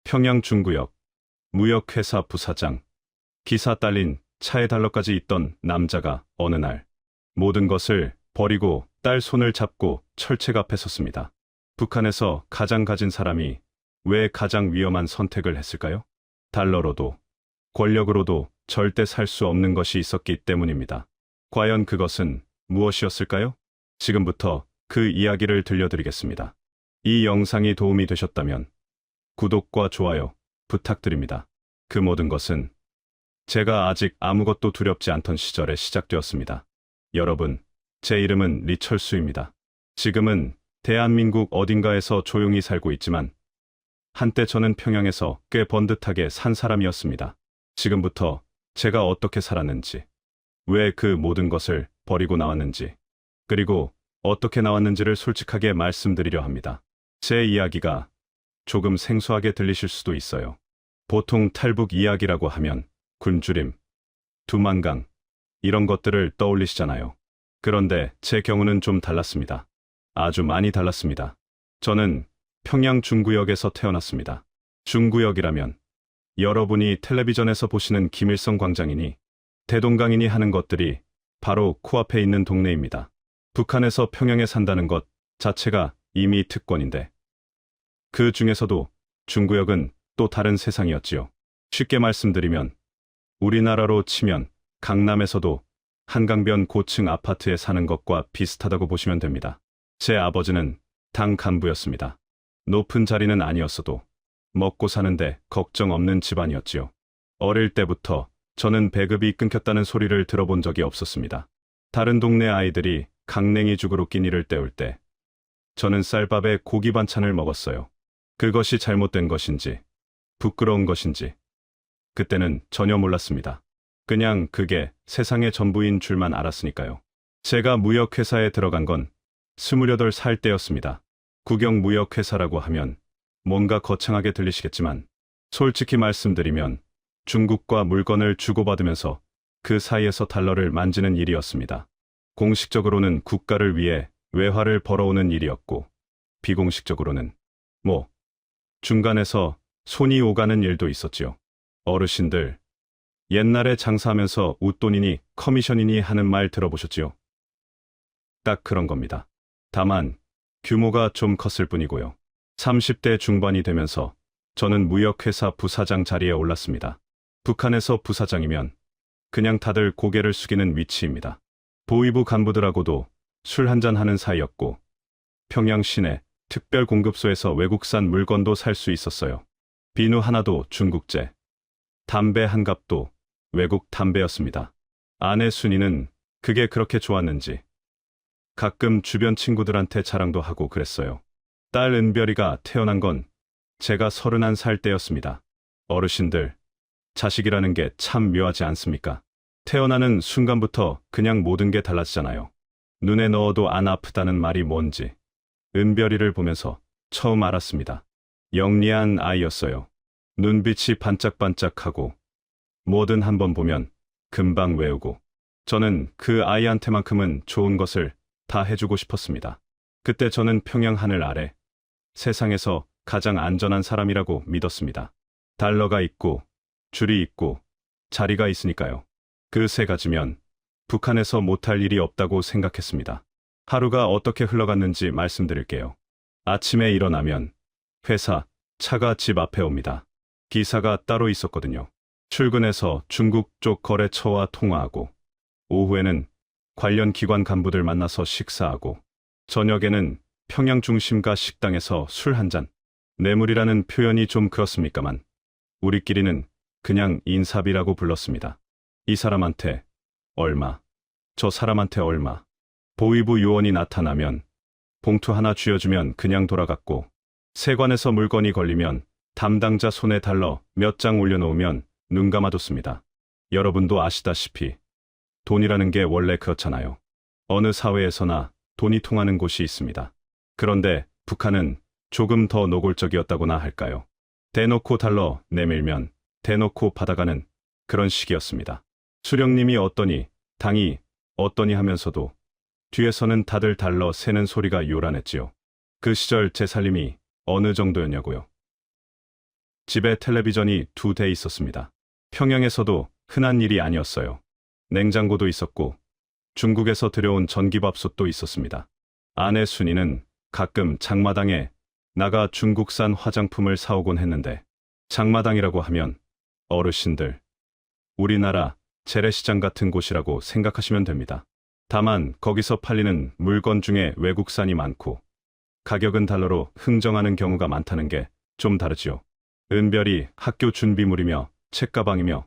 평양 중구역, 무역회사 부사장, 기사 딸린 차에 달러까지 있던 남자가 어느 날 모든 것을 버리고 딸 손을 잡고 철책 앞에 섰습니다. 북한에서 가장 가진 사람이 왜 가장 위험한 선택을 했을까요? 달러로도 권력으로도 절대 살 수 없는 것이 있었기 때문입니다. 과연 그것은 무엇이었을까요? 지금부터 그 이야기를 들려드리겠습니다. 이 영상이 도움이 되셨다면 구독과 좋아요 부탁드립니다. 그 모든 것은 제가 아직 아무것도 두렵지 않던 시절에 시작되었습니다. 여러분, 제 이름은 리철수입니다. 지금은 대한민국 어딘가에서 조용히 살고 있지만 한때 저는 평양에서 꽤 번듯하게 산 사람이었습니다. 지금부터 제가 어떻게 살았는지, 왜 그 모든 것을 버리고 나왔는지, 그리고 어떻게 나왔는지를 솔직하게 말씀드리려 합니다. 제 이야기가 조금 생소하게 들리실 수도 있어요. 보통 탈북 이야기라고 하면 굶주림, 두만강, 이런 것들을 떠올리시잖아요. 그런데 제 경우는 좀 달랐습니다. 아주 많이 달랐습니다. 저는 평양 중구역에서 태어났습니다. 중구역이라면 여러분이 텔레비전에서 보시는 김일성 광장이니 대동강이니 하는 것들이 바로 코앞에 있는 동네입니다. 북한에서 평양에 산다는 것 자체가 이미 특권인데 그 중에서도 중구역은 또 다른 세상이었지요. 쉽게 말씀드리면 우리나라로 치면 강남에서도 한강변 고층 아파트에 사는 것과 비슷하다고 보시면 됩니다. 제 아버지는 당 간부였습니다. 높은 자리는 아니었어도 먹고 사는데 걱정 없는 집안이었지요. 어릴 때부터 저는 배급이 끊겼다는 소리를 들어본 적이 없었습니다. 다른 동네 아이들이 강냉이 죽으로 끼니를 때울 때 저는 쌀밥에 고기 반찬을 먹었어요. 그것이 잘못된 것인지 부끄러운 것인지 그때는 전혀 몰랐습니다. 그냥 그게 세상의 전부인 줄만 알았으니까요. 제가 무역회사에 들어간 건 28살 때였습니다. 국영무역회사라고 하면 뭔가 거창하게 들리시겠지만 솔직히 말씀드리면 중국과 물건을 주고받으면서 그 사이에서 달러를 만지는 일이었습니다. 공식적으로는 국가를 위해 외화를 벌어오는 일이었고 비공식적으로는 중간에서 손이 오가는 일도 있었지요. 어르신들, 옛날에 장사하면서 웃돈이니 커미션이니 하는 말 들어보셨지요? 딱 그런 겁니다. 다만 규모가 좀 컸을 뿐이고요. 30대 중반이 되면서 저는 무역회사 부사장 자리에 올랐습니다. 북한에서 부사장이면 그냥 다들 고개를 숙이는 위치입니다. 보위부 간부들하고도 술 한잔 하는 사이였고 평양 시내 특별 공급소에서 외국산 물건도 살 수 있었어요. 비누 하나도 중국제, 담배 한 갑도 외국 담배였습니다. 아내 순이는 그게 그렇게 좋았는지 가끔 주변 친구들한테 자랑도 하고 그랬어요. 딸 은별이가 태어난 건 제가 31살 때였습니다. 어르신들, 자식이라는 게 참 묘하지 않습니까? 태어나는 순간부터 그냥 모든 게 달라지잖아요. 눈에 넣어도 안 아프다는 말이 뭔지 은별이를 보면서 처음 알았습니다. 영리한 아이였어요. 눈빛이 반짝반짝하고 뭐든 한번 보면 금방 외우고 저는 그 아이한테만큼은 좋은 것을 다 해주고 싶었습니다. 그때 저는 평양 하늘 아래 세상에서 가장 안전한 사람이라고 믿었습니다. 달러가 있고 줄이 있고 자리가 있으니까요. 그 세 가지면 북한에서 못할 일이 없다고 생각했습니다. 하루가 어떻게 흘러갔는지 말씀드릴게요. 아침에 일어나면 회사 차가 집 앞에 옵니다. 기사가 따로 있었거든요. 출근해서 중국 쪽 거래처와 통화하고 오후에는 관련 기관 간부들 만나서 식사하고 저녁에는 평양 중심가 식당에서 술 한잔. 뇌물이라는 표현이 좀 그렇습니까만 우리끼리는 그냥 인사비라고 불렀습니다. 이 사람한테 얼마, 저 사람한테 얼마. 보위부 요원이 나타나면 봉투 하나 쥐어주면 그냥 돌아갔고 세관에서 물건이 걸리면 담당자 손에 달러 몇 장 올려놓으면 눈 감아뒀습니다. 여러분도 아시다시피 돈이라는 게 원래 그렇잖아요. 어느 사회에서나 돈이 통하는 곳이 있습니다. 그런데 북한은 조금 더 노골적이었다고나 할까요? 대놓고 달러 내밀면 대놓고 받아가는 그런 식이었습니다. 수령님이 어떠니, 당이 어떠니 하면서도 뒤에서는 다들 달러 세는 소리가 요란했지요. 그 시절 제 살림이 어느 정도였냐고요. 집에 텔레비전이 2대 있었습니다. 평양에서도 흔한 일이 아니었어요. 냉장고도 있었고 중국에서 들여온 전기밥솥도 있었습니다. 아내 순이는 가끔 장마당에 나가 중국산 화장품을 사오곤 했는데, 장마당이라고 하면 어르신들, 우리나라 재래시장 같은 곳이라고 생각하시면 됩니다. 다만 거기서 팔리는 물건 중에 외국산이 많고 가격은 달러로 흥정하는 경우가 많다는 게 좀 다르지요. 은별이 학교 준비물이며 책가방이며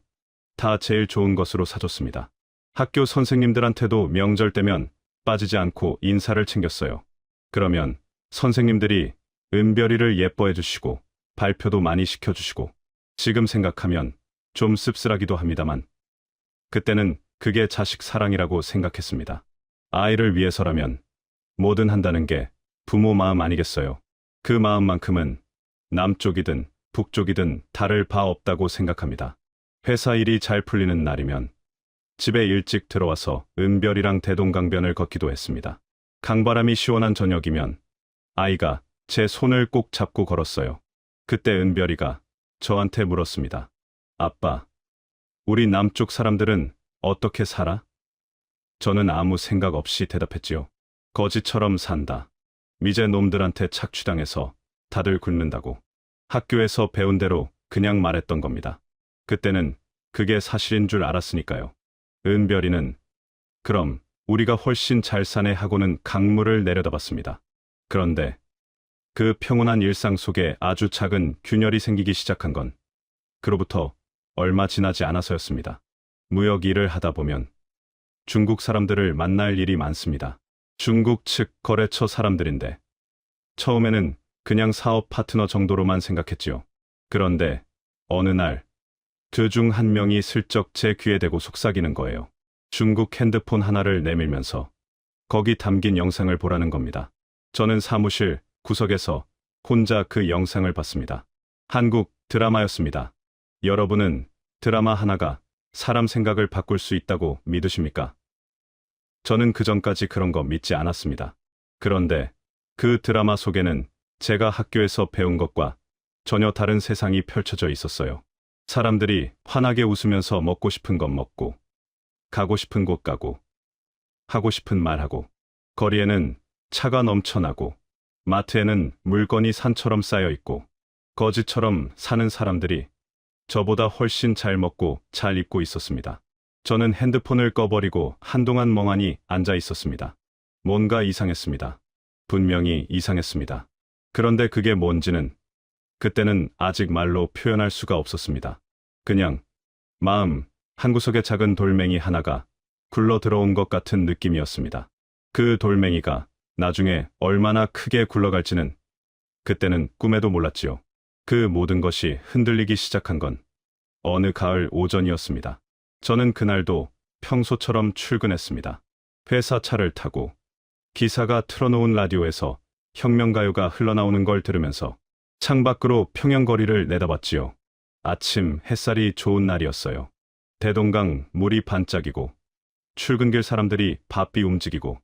다 제일 좋은 것으로 사줬습니다. 학교 선생님들한테도 명절 때면 빠지지 않고 인사를 챙겼어요. 그러면 선생님들이 은별이를 예뻐해 주시고 발표도 많이 시켜주시고, 지금 생각하면 좀 씁쓸하기도 합니다만 그때는 그게 자식 사랑이라고 생각했습니다. 아이를 위해서라면 뭐든 한다는 게 부모 마음 아니겠어요. 그 마음만큼은 남쪽이든 북쪽이든 다를 바 없다고 생각합니다. 회사 일이 잘 풀리는 날이면 집에 일찍 들어와서 은별이랑 대동강변을 걷기도 했습니다. 강바람이 시원한 저녁이면 아이가 제 손을 꼭 잡고 걸었어요. 그때 은별이가 저한테 물었습니다. 아빠, 우리 남쪽 사람들은 어떻게 살아? 저는 아무 생각 없이 대답했지요. 거지처럼 산다. 미제 놈들한테 착취당해서 다들 굶는다고. 학교에서 배운 대로 그냥 말했던 겁니다. 그때는 그게 사실인 줄 알았으니까요. 은별이는 그럼 우리가 훨씬 잘 사네 하고는 강물을 내려다봤습니다. 그런데 그 평온한 일상 속에 아주 작은 균열이 생기기 시작한 건 그로부터 얼마 지나지 않아서였습니다. 무역 일을 하다 보면 중국 사람들을 만날 일이 많습니다. 중국 측 거래처 사람들인데 처음에는 그냥 사업 파트너 정도로만 생각했지요. 그런데 어느 날 그 중 한 명이 슬쩍 제 귀에 대고 속삭이는 거예요. 중국 핸드폰 하나를 내밀면서 거기 담긴 영상을 보라는 겁니다. 저는 사무실 구석에서 혼자 그 영상을 봤습니다. 한국 드라마였습니다. 여러분은 드라마 하나가 사람 생각을 바꿀 수 있다고 믿으십니까? 저는 그전까지 그런 거 믿지 않았습니다. 그런데 그 드라마 속에는 제가 학교에서 배운 것과 전혀 다른 세상이 펼쳐져 있었어요. 사람들이 환하게 웃으면서 먹고 싶은 것 먹고, 가고 싶은 곳 가고, 하고 싶은 말 하고, 거리에는 차가 넘쳐나고, 마트에는 물건이 산처럼 쌓여 있고, 거지처럼 사는 사람들이 저보다 훨씬 잘 먹고 잘 입고 있었습니다. 저는 핸드폰을 꺼버리고 한동안 멍하니 앉아 있었습니다. 뭔가 이상했습니다. 분명히 이상했습니다. 그런데 그게 뭔지는 그때는 아직 말로 표현할 수가 없었습니다. 그냥 마음 한구석에 작은 돌멩이 하나가 굴러 들어온 것 같은 느낌이었습니다. 그 돌멩이가 나중에 얼마나 크게 굴러갈지는 그때는 꿈에도 몰랐지요. 그 모든 것이 흔들리기 시작한 건 어느 가을 오전이었습니다. 저는 그날도 평소처럼 출근했습니다. 회사 차를 타고 기사가 틀어놓은 라디오에서 혁명가요가 흘러나오는 걸 들으면서 창밖으로 평양거리를 내다봤지요. 아침 햇살이 좋은 날이었어요. 대동강 물이 반짝이고 출근길 사람들이 바삐 움직이고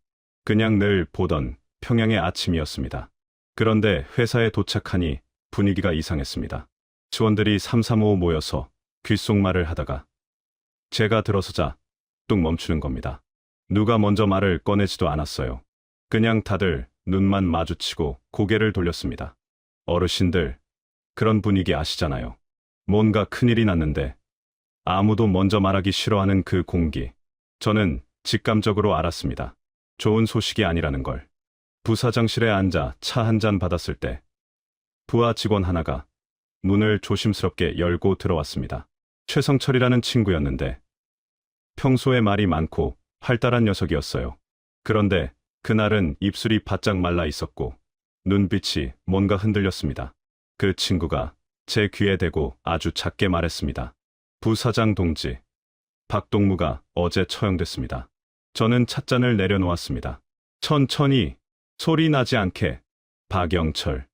그냥 늘 보던 평양의 아침이었습니다. 그런데 회사에 도착하니 분위기가 이상했습니다. 직원들이 삼삼오오 모여서 귓속말을 하다가 제가 들어서자 뚝 멈추는 겁니다. 누가 먼저 말을 꺼내지도 않았어요. 그냥 다들 눈만 마주치고 고개를 돌렸습니다. 어르신들, 그런 분위기 아시잖아요. 뭔가 큰일이 났는데 아무도 먼저 말하기 싫어하는 그 공기. 저는 직감적으로 알았습니다. 좋은 소식이 아니라는 걸. 부사장실에 앉아 차 한 잔 받았을 때 부하 직원 하나가 문을 조심스럽게 열고 들어왔습니다. 최성철이라는 친구였는데 평소에 말이 많고 활달한 녀석이었어요. 그런데 그날은 입술이 바짝 말라 있었고 눈빛이 뭔가 흔들렸습니다. 그 친구가 제 귀에 대고 아주 작게 말했습니다. 부사장 동지, 박동무가 어제 처형됐습니다. 저는 찻잔을 내려놓았습니다. 천천히, 소리 나지 않게. 박영철.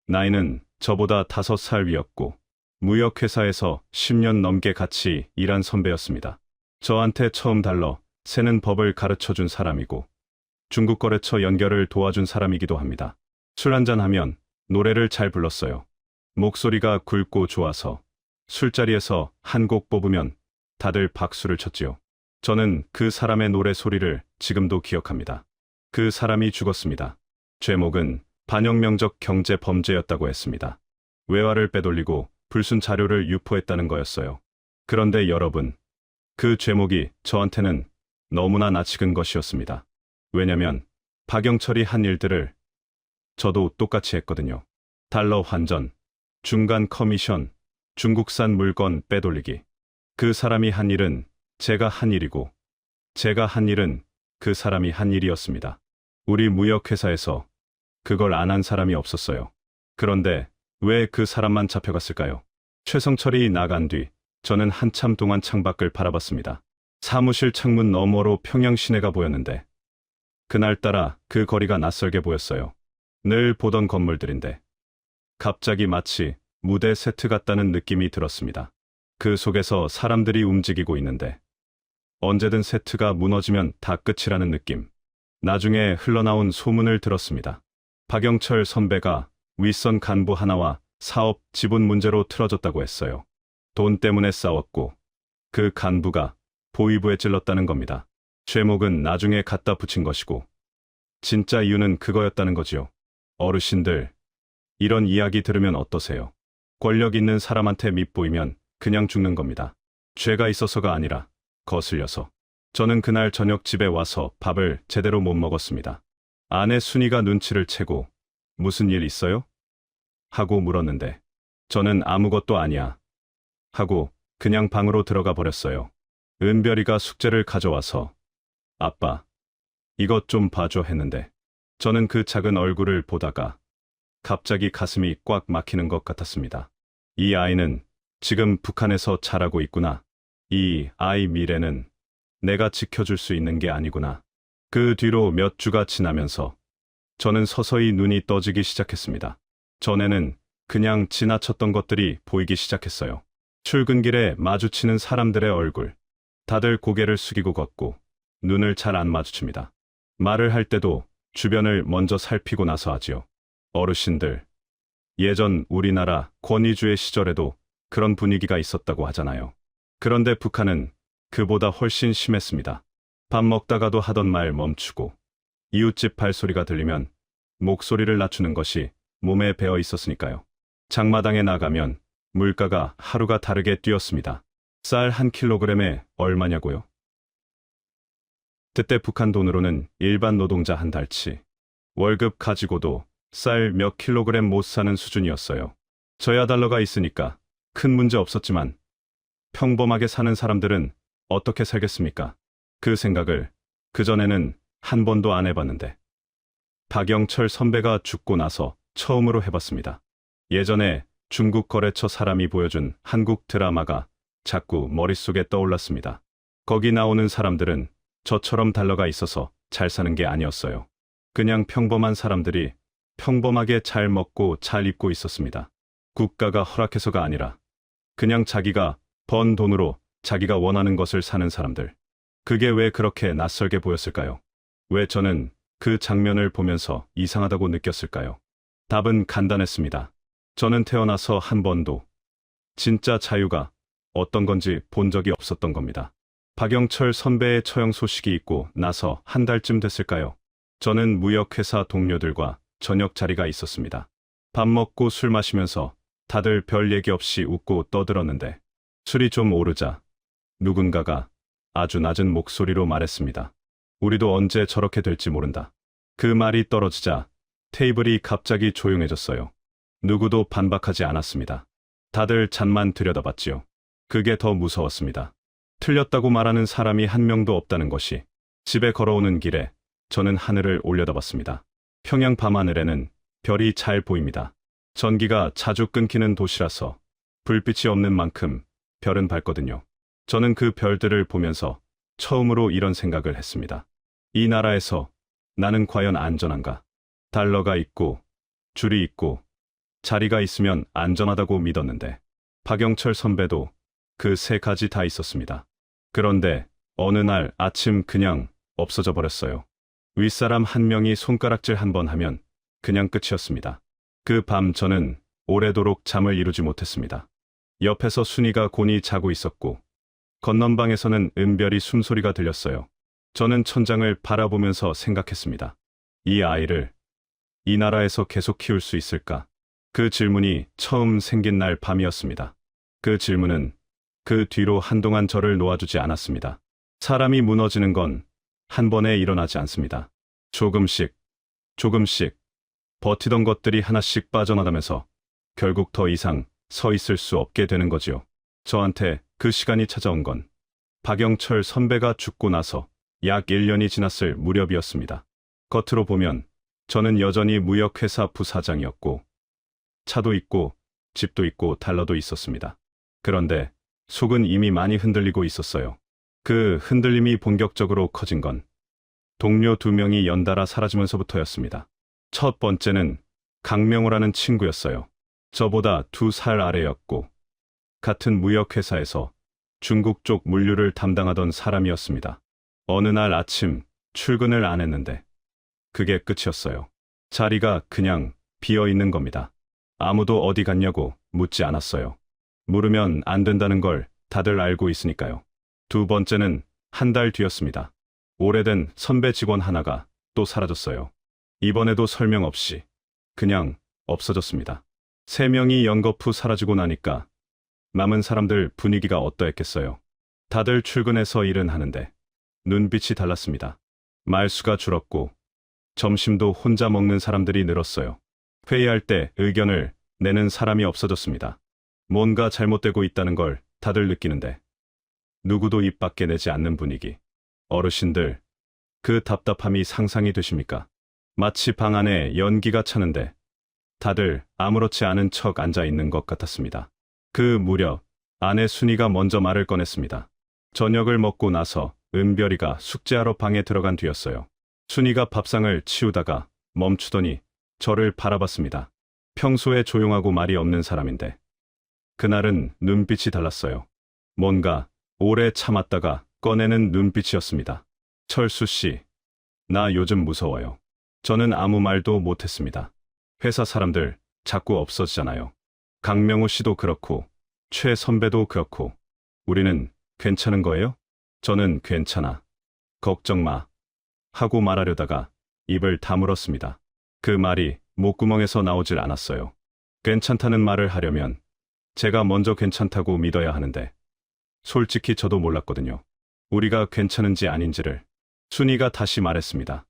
나이는 저보다 5살 위였고 무역회사에서 10년 넘게 같이 일한 선배였습니다. 저한테 처음 달러 세는 법을 가르쳐준 사람이고 중국 거래처 연결을 도와준 사람이기도 합니다. 술 한잔하면 노래를 잘 불렀어요. 목소리가 굵고 좋아서 술자리에서 한 곡 뽑으면 다들 박수를 쳤지요. 저는 그 사람의 노래 소리를 지금도 기억합니다. 그 사람이 죽었습니다. 제목은 반영명적 경제 범죄였다고 했습니다. 외화를 빼돌리고 불순 자료를 유포했다는 거였어요. 그런데 여러분, 그 제목이 저한테는 너무나 낯익은 것이었습니다. 왜냐면 박영철이 한 일들을 저도 똑같이 했거든요. 달러 환전, 중간 커미션, 중국산 물건 빼돌리기. 그 사람이 한 일은 제가 한 일이고, 제가 한 일은 그 사람이 한 일이었습니다. 우리 무역회사에서 그걸 안 한 사람이 없었어요. 그런데 왜 그 사람만 잡혀갔을까요? 최성철이 나간 뒤 저는 한참 동안 창밖을 바라봤습니다. 사무실 창문 너머로 평양 시내가 보였는데 그날따라 그 거리가 낯설게 보였어요. 늘 보던 건물들인데 갑자기 마치 무대 세트 같다는 느낌이 들었습니다. 그 속에서 사람들이 움직이고 있는데 언제든 세트가 무너지면 다 끝이라는 느낌. 나중에 흘러나온 소문을 들었습니다. 박영철 선배가 윗선 간부 하나와 사업 지분 문제로 틀어졌다고 했어요. 돈 때문에 싸웠고 그 간부가 보위부에 찔렀다는 겁니다. 제목은 나중에 갖다 붙인 것이고 진짜 이유는 그거였다는 거지요. 어르신들, 이런 이야기 들으면 어떠세요? 권력 있는 사람한테 밉보이면 그냥 죽는 겁니다. 죄가 있어서가 아니라 거슬려서. 저는 그날 저녁 집에 와서 밥을 제대로 못 먹었습니다. 아내 순이가 눈치를 채고 무슨 일 있어요? 하고 물었는데 저는 아무것도 아니야 하고 그냥 방으로 들어가 버렸어요. 은별이가 숙제를 가져와서 아빠, 이것 좀 봐줘 했는데 저는 그 작은 얼굴을 보다가 갑자기 가슴이 꽉 막히는 것 같았습니다. 이 아이는 지금 북한에서 자라고 있구나. 이 아이 미래는 내가 지켜줄 수 있는 게 아니구나. 그 뒤로 몇 주가 지나면서 저는 서서히 눈이 떠지기 시작했습니다. 전에는 그냥 지나쳤던 것들이 보이기 시작했어요. 출근길에 마주치는 사람들의 얼굴. 다들 고개를 숙이고 걷고 눈을 잘 안 마주칩니다. 말을 할 때도 주변을 먼저 살피고 나서 하지요. 어르신들, 예전 우리나라 권위주의 시절에도 그런 분위기가 있었다고 하잖아요. 그런데 북한은 그보다 훨씬 심했습니다. 밥 먹다가도 하던 말 멈추고 이웃집 발소리가 들리면 목소리를 낮추는 것이 몸에 배어 있었으니까요. 장마당에 나가면 물가가 하루가 다르게 뛰었습니다. 쌀 1kg에 얼마냐고요? 그때 북한 돈으로는 일반 노동자 한 달치 월급 가지고도 쌀 몇 킬로그램 못 사는 수준이었어요. 저야 달러가 있으니까 큰 문제 없었지만 평범하게 사는 사람들은 어떻게 살겠습니까? 그 생각을 그전에는 한 번도 안 해봤는데 박영철 선배가 죽고 나서 처음으로 해봤습니다. 예전에 중국 거래처 사람이 보여준 한국 드라마가 자꾸 머릿속에 떠올랐습니다. 거기 나오는 사람들은 저처럼 달러가 있어서 잘 사는 게 아니었어요. 그냥 평범한 사람들이 평범하게 잘 먹고 잘 입고 있었습니다. 국가가 허락해서가 아니라 그냥 자기가 번 돈으로 자기가 원하는 것을 사는 사람들. 그게 왜 그렇게 낯설게 보였을까요? 왜 저는 그 장면을 보면서 이상하다고 느꼈을까요? 답은 간단했습니다. 저는 태어나서 한 번도 진짜 자유가 어떤 건지 본 적이 없었던 겁니다. 박영철 선배의 처형 소식이 있고 나서 한 달쯤 됐을까요? 저는 무역회사 동료들과 저녁 자리가 있었습니다. 밥 먹고 술 마시면서 다들 별 얘기 없이 웃고 떠들었는데 술이 좀 오르자 누군가가 아주 낮은 목소리로 말했습니다. 우리도 언제 저렇게 될지 모른다. 그 말이 떨어지자 테이블이 갑자기 조용해졌어요. 누구도 반박하지 않았습니다. 다들 잔만 들여다봤지요. 그게 더 무서웠습니다. 틀렸다고 말하는 사람이 한 명도 없다는 것이. 집에 걸어오는 길에 저는 하늘을 올려다봤습니다. 평양 밤하늘에는 별이 잘 보입니다. 전기가 자주 끊기는 도시라서 불빛이 없는 만큼 별은 밝거든요. 저는 그 별들을 보면서 처음으로 이런 생각을 했습니다. 이 나라에서 나는 과연 안전한가? 달러가 있고 줄이 있고 자리가 있으면 안전하다고 믿었는데 박영철 선배도 그 세 가지 다 있었습니다. 그런데 어느 날 아침 그냥 없어져 버렸어요. 윗사람 한 명이 손가락질 한 번 하면 그냥 끝이었습니다. 그 밤 저는 오래도록 잠을 이루지 못했습니다. 옆에서 순이가 곤히 자고 있었고 건넌방에서는 은별이 숨소리가 들렸어요. 저는 천장을 바라보면서 생각했습니다. 이 아이를 이 나라에서 계속 키울 수 있을까? 그 질문이 처음 생긴 날 밤이었습니다. 그 질문은 그 뒤로 한동안 저를 놓아주지 않았습니다. 사람이 무너지는 건 한 번에 일어나지 않습니다. 조금씩, 조금씩 버티던 것들이 하나씩 빠져나가면서 결국 더 이상 서 있을 수 없게 되는 거지요. 저한테 그 시간이 찾아온 건 박영철 선배가 죽고 나서 약 1년이 지났을 무렵이었습니다. 겉으로 보면 저는 여전히 무역회사 부사장이었고 차도 있고 집도 있고 달러도 있었습니다. 그런데 속은 이미 많이 흔들리고 있었어요. 그 흔들림이 본격적으로 커진 건 동료 2명이 연달아 사라지면서부터였습니다. 첫 번째는 강명호라는 친구였어요. 저보다 2살 아래였고 같은 무역회사에서 중국 쪽 물류를 담당하던 사람이었습니다. 어느 날 아침 출근을 안 했는데 그게 끝이었어요. 자리가 그냥 비어 있는 겁니다. 아무도 어디 갔냐고 묻지 않았어요. 물으면 안 된다는 걸 다들 알고 있으니까요. 두 번째는 한 달 뒤였습니다. 오래된 선배 직원 하나가 또 사라졌어요. 이번에도 설명 없이 그냥 없어졌습니다. 3명이 연거푸 사라지고 나니까 남은 사람들 분위기가 어떠했겠어요. 다들 출근해서 일은 하는데 눈빛이 달랐습니다. 말수가 줄었고 점심도 혼자 먹는 사람들이 늘었어요. 회의할 때 의견을 내는 사람이 없어졌습니다. 뭔가 잘못되고 있다는 걸 다들 느끼는데 누구도 입 밖에 내지 않는 분위기. 어르신들, 그 답답함이 상상이 되십니까? 마치 방 안에 연기가 차는데 다들 아무렇지 않은 척 앉아 있는 것 같았습니다. 그 무렵 아내 순이가 먼저 말을 꺼냈습니다. 저녁을 먹고 나서 은별이가 숙제하러 방에 들어간 뒤였어요. 순이가 밥상을 치우다가 멈추더니 저를 바라봤습니다. 평소에 조용하고 말이 없는 사람인데 그날은 눈빛이 달랐어요. 뭔가 오래 참았다가 꺼내는 눈빛이었습니다. 철수 씨, 나 요즘 무서워요. 저는 아무 말도 못했습니다. 회사 사람들 자꾸 없어지잖아요. 강명호 씨도 그렇고 최 선배도 그렇고 우리는 괜찮은 거예요? 저는 괜찮아. 걱정 마. 하고 말하려다가 입을 다물었습니다. 그 말이 목구멍에서 나오질 않았어요. 괜찮다는 말을 하려면 제가 먼저 괜찮다고 믿어야 하는데 솔직히 저도 몰랐거든요. 우리가 괜찮은지 아닌지를. 순이가 다시 말했습니다.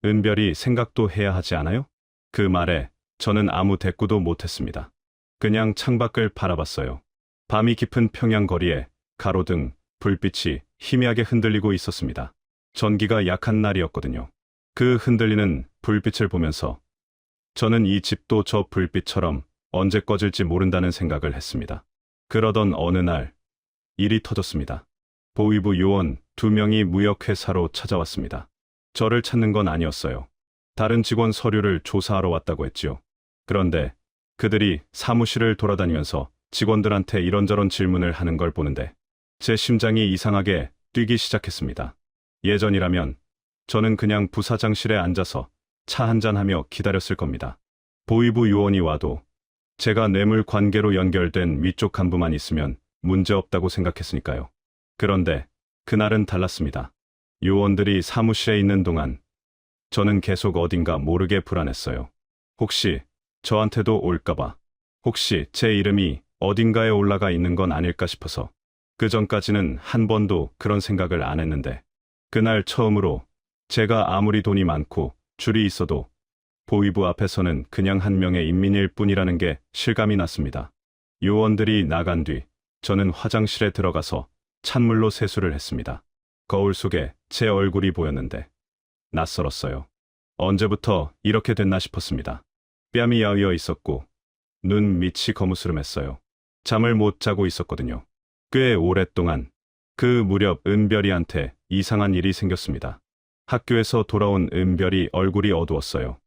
은별이 생각도 해야 하지 않아요? 그 말에 저는 아무 대꾸도 못했습니다. 그냥 창밖을 바라봤어요. 밤이 깊은 평양 거리에 가로등, 불빛이 희미하게 흔들리고 있었습니다. 전기가 약한 날이었거든요. 그 흔들리는 불빛을 보면서 저는 이 집도 저 불빛처럼 언제 꺼질지 모른다는 생각을 했습니다. 그러던 어느 날 일이 터졌습니다. 보위부 요원 2명이 무역회사로 찾아왔습니다. 저를 찾는 건 아니었어요. 다른 직원 서류를 조사하러 왔다고 했지요. 그런데 그들이 사무실을 돌아다니면서 직원들한테 이런저런 질문을 하는 걸 보는데 제 심장이 이상하게 뛰기 시작했습니다. 예전이라면 저는 그냥 부사장실에 앉아서 차 한잔하며 기다렸을 겁니다. 보위부 요원이 와도 제가 뇌물 관계로 연결된 위쪽 간부만 있으면 문제없다고 생각했으니까요. 그런데 그날은 달랐습니다. 요원들이 사무실에 있는 동안 저는 계속 어딘가 모르게 불안했어요. 혹시 저한테도 올까봐, 혹시 제 이름이 어딘가에 올라가 있는 건 아닐까 싶어서 그 전까지는 한 번도 그런 생각을 안 했는데 그날 처음으로 제가 아무리 돈이 많고 줄이 있어도 보위부 앞에서는 그냥 한 명의 인민일 뿐이라는 게 실감이 났습니다. 요원들이 나간 뒤 저는 화장실에 들어가서 찬물로 세수를 했습니다. 거울 속에 제 얼굴이 보였는데 낯설었어요. 언제부터 이렇게 됐나 싶었습니다. 뺨이 야위어 있었고 눈 밑이 거무스름했어요. 잠을 못 자고 있었거든요. 꽤 오랫동안. 그 무렵 은별이한테 이상한 일이 생겼습니다. 학교에서 돌아온 은별이 얼굴이 어두웠어요.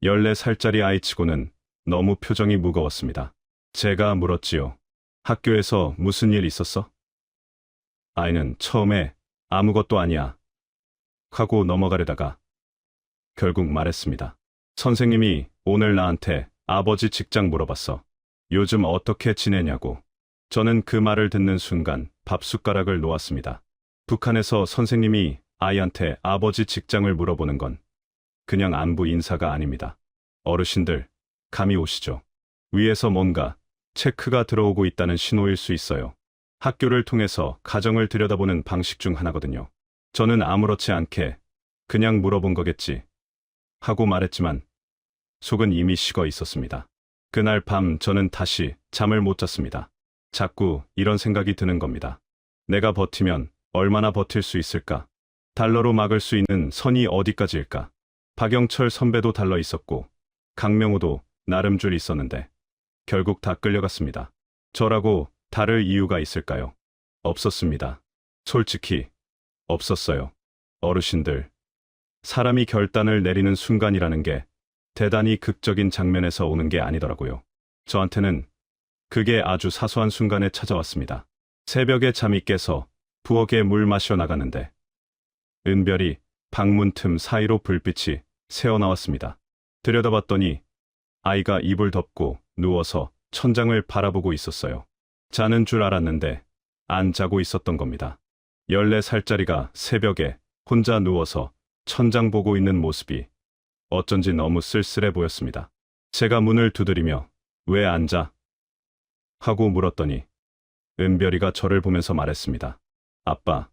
14살짜리 아이치고는 너무 표정이 무거웠습니다. 제가 물었지요. 학교에서 무슨 일 있었어? 아이는 처음에 아무것도 아니야 하고 넘어가려다가 결국 말했습니다. 선생님이 오늘 나한테 아버지 직장 물어봤어. 요즘 어떻게 지내냐고. 저는 그 말을 듣는 순간 밥숟가락을 놓았습니다. 북한에서 선생님이 아이한테 아버지 직장을 물어보는 건 그냥 안부 인사가 아닙니다. 어르신들, 감이 오시죠? 위에서 뭔가 체크가 들어오고 있다는 신호일 수 있어요. 학교를 통해서 가정을 들여다보는 방식 중 하나거든요. 저는 아무렇지 않게 그냥 물어본 거겠지 하고 말했지만 속은 이미 식어 있었습니다. 그날 밤 저는 다시 잠을 못 잤습니다. 자꾸 이런 생각이 드는 겁니다. 내가 버티면 얼마나 버틸 수 있을까? 달러로 막을 수 있는 선이 어디까지일까? 박영철 선배도 달러 있었고 강명호도 나름 줄 있었는데 결국 다 끌려갔습니다. 저라고 다를 이유가 있을까요? 없었습니다. 솔직히 없었어요. 어르신들, 사람이 결단을 내리는 순간이라는 게 대단히 극적인 장면에서 오는 게 아니더라고요. 저한테는 그게 아주 사소한 순간에 찾아왔습니다. 새벽에 잠이 깨서 부엌에 물 마셔 나가는데 은별이 방문 틈 사이로 불빛이 새어나왔습니다. 들여다봤더니 아이가 이불 덮고 누워서 천장을 바라보고 있었어요. 자는 줄 알았는데 안 자고 있었던 겁니다. 14살짜리가 새벽에 혼자 누워서 천장 보고 있는 모습이 어쩐지 너무 쓸쓸해 보였습니다. 제가 문을 두드리며 왜 안 자? 하고 물었더니 은별이가 저를 보면서 말했습니다. 아빠,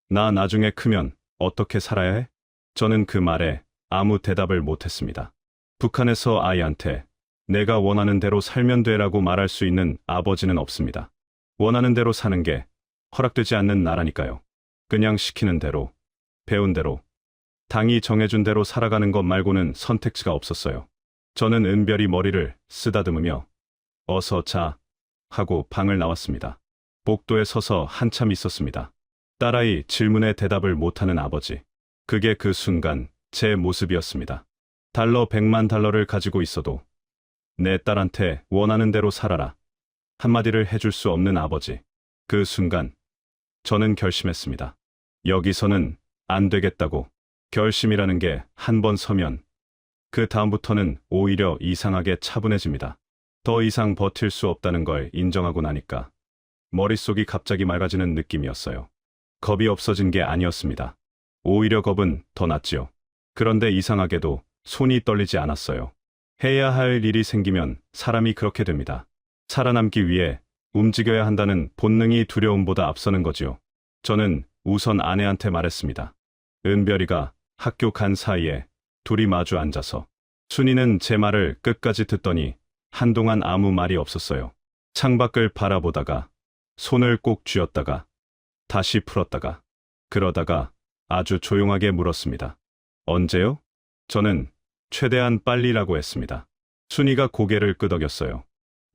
나 나중에 크면 어떻게 살아야 해? 저는 그 말에 아무 대답을 못했습니다. 북한에서 아이한테 내가 원하는 대로 살면 돼라고 말할 수 있는 아버지는 없습니다. 원하는 대로 사는 게 허락되지 않는 나라니까요. 그냥 시키는 대로, 배운 대로, 당이 정해준 대로 살아가는 것 말고는 선택지가 없었어요. 저는 은별이 머리를 쓰다듬으며 어서 자 하고 방을 나왔습니다. 복도에 서서 한참 있었습니다. 딸아이 질문에 대답을 못하는 아버지. 그게 그 순간 제 모습이었습니다. 달러 100만 달러를 가지고 있어도 내 딸한테 원하는 대로 살아라 한마디를 해줄 수 없는 아버지. 그 순간 저는 결심했습니다. 여기서는 안 되겠다고. 결심이라는 게 한 번 서면 그 다음부터는 오히려 이상하게 차분해집니다. 더 이상 버틸 수 없다는 걸 인정하고 나니까 머릿속이 갑자기 맑아지는 느낌이었어요. 겁이 없어진 게 아니었습니다. 오히려 겁은 더 났지요. 그런데 이상하게도 손이 떨리지 않았어요. 해야 할 일이 생기면 사람이 그렇게 됩니다. 살아남기 위해 움직여야 한다는 본능이 두려움보다 앞서는 거지요. 저는 우선 아내한테 말했습니다. 은별이가 학교 간 사이에 둘이 마주 앉아서 순이는 제 말을 끝까지 듣더니 한동안 아무 말이 없었어요. 창밖을 바라보다가 손을 꼭 쥐었다가 다시 풀었다가 그러다가 아주 조용하게 물었습니다. 언제요? 저는 최대한 빨리라고 했습니다. 순이가 고개를 끄덕였어요.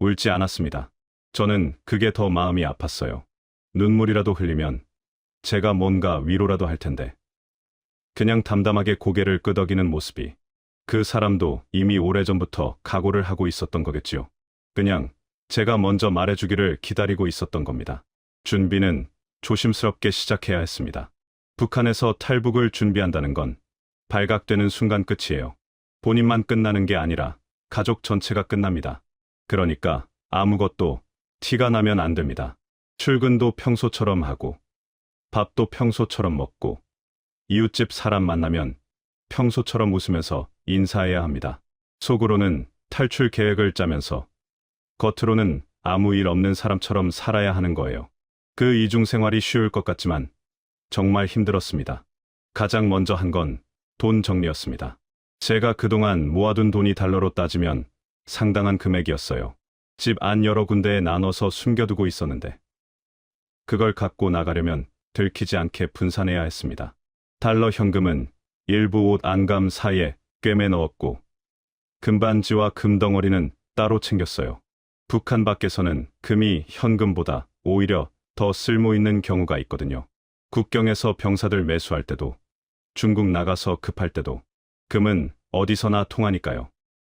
울지 않았습니다. 저는 그게 더 마음이 아팠어요. 눈물이라도 흘리면 제가 뭔가 위로라도 할 텐데. 그냥 담담하게 고개를 끄덕이는 모습이 그 사람도 이미 오래전부터 각오를 하고 있었던 거겠지요. 그냥 제가 먼저 말해주기를 기다리고 있었던 겁니다. 준비는 조심스럽게 시작해야 했습니다. 북한에서 탈북을 준비한다는 건 발각되는 순간 끝이에요. 본인만 끝나는 게 아니라 가족 전체가 끝납니다. 그러니까 아무것도 티가 나면 안 됩니다. 출근도 평소처럼 하고 밥도 평소처럼 먹고 이웃집 사람 만나면 평소처럼 웃으면서 인사해야 합니다. 속으로는 탈출 계획을 짜면서 겉으로는 아무 일 없는 사람처럼 살아야 하는 거예요. 그 이중 생활이 쉬울 것 같지만 정말 힘들었습니다. 가장 먼저 한 건 돈 정리였습니다. 제가 그동안 모아둔 돈이 달러로 따지면 상당한 금액이었어요. 집 안 여러 군데에 나눠서 숨겨두고 있었는데 그걸 갖고 나가려면 들키지 않게 분산해야 했습니다. 달러 현금은 일부 옷 안감 사이에 꿰매 넣었고 금반지와 금덩어리는 따로 챙겼어요. 북한 밖에서는 금이 현금보다 오히려 더 쓸모 있는 경우가 있거든요. 국경에서 병사들 매수할 때도 중국 나가서 급할 때도 금은 어디서나 통하니까요.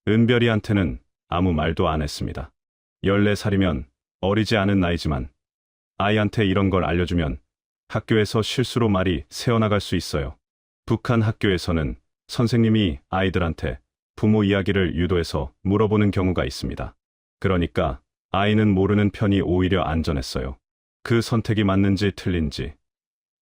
은별이한테는 아무 말도 안 했습니다. 14살이면 어리지 않은 나이지만 아이한테 이런 걸 알려주면 학교에서 실수로 말이 새어나갈 수 있어요. 북한 학교에서는 선생님이 아이들한테 부모 이야기를 유도해서 물어보는 경우가 있습니다. 그러니까 아이는 모르는 편이 오히려 안전했어요. 그 선택이 맞는지 틀린지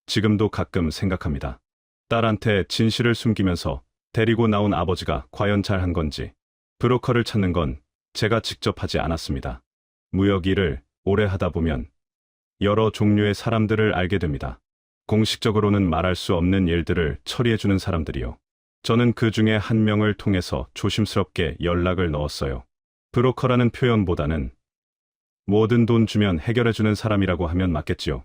지금도 가끔 생각합니다. 딸한테 진실을 숨기면서 데리고 나온 아버지가 과연 잘한 건지. 브로커를 찾는 건 제가 직접 하지 않았습니다. 무역 일을 오래 하다 보면 여러 종류의 사람들을 알게 됩니다. 공식적으로는 말할 수 없는 일들을 처리해주는 사람들이요. 저는 그 중에 한 명을 통해서 조심스럽게 연락을 넣었어요. 브로커라는 표현보다는 뭐든 돈 주면 해결해주는 사람이라고 하면 맞겠지요.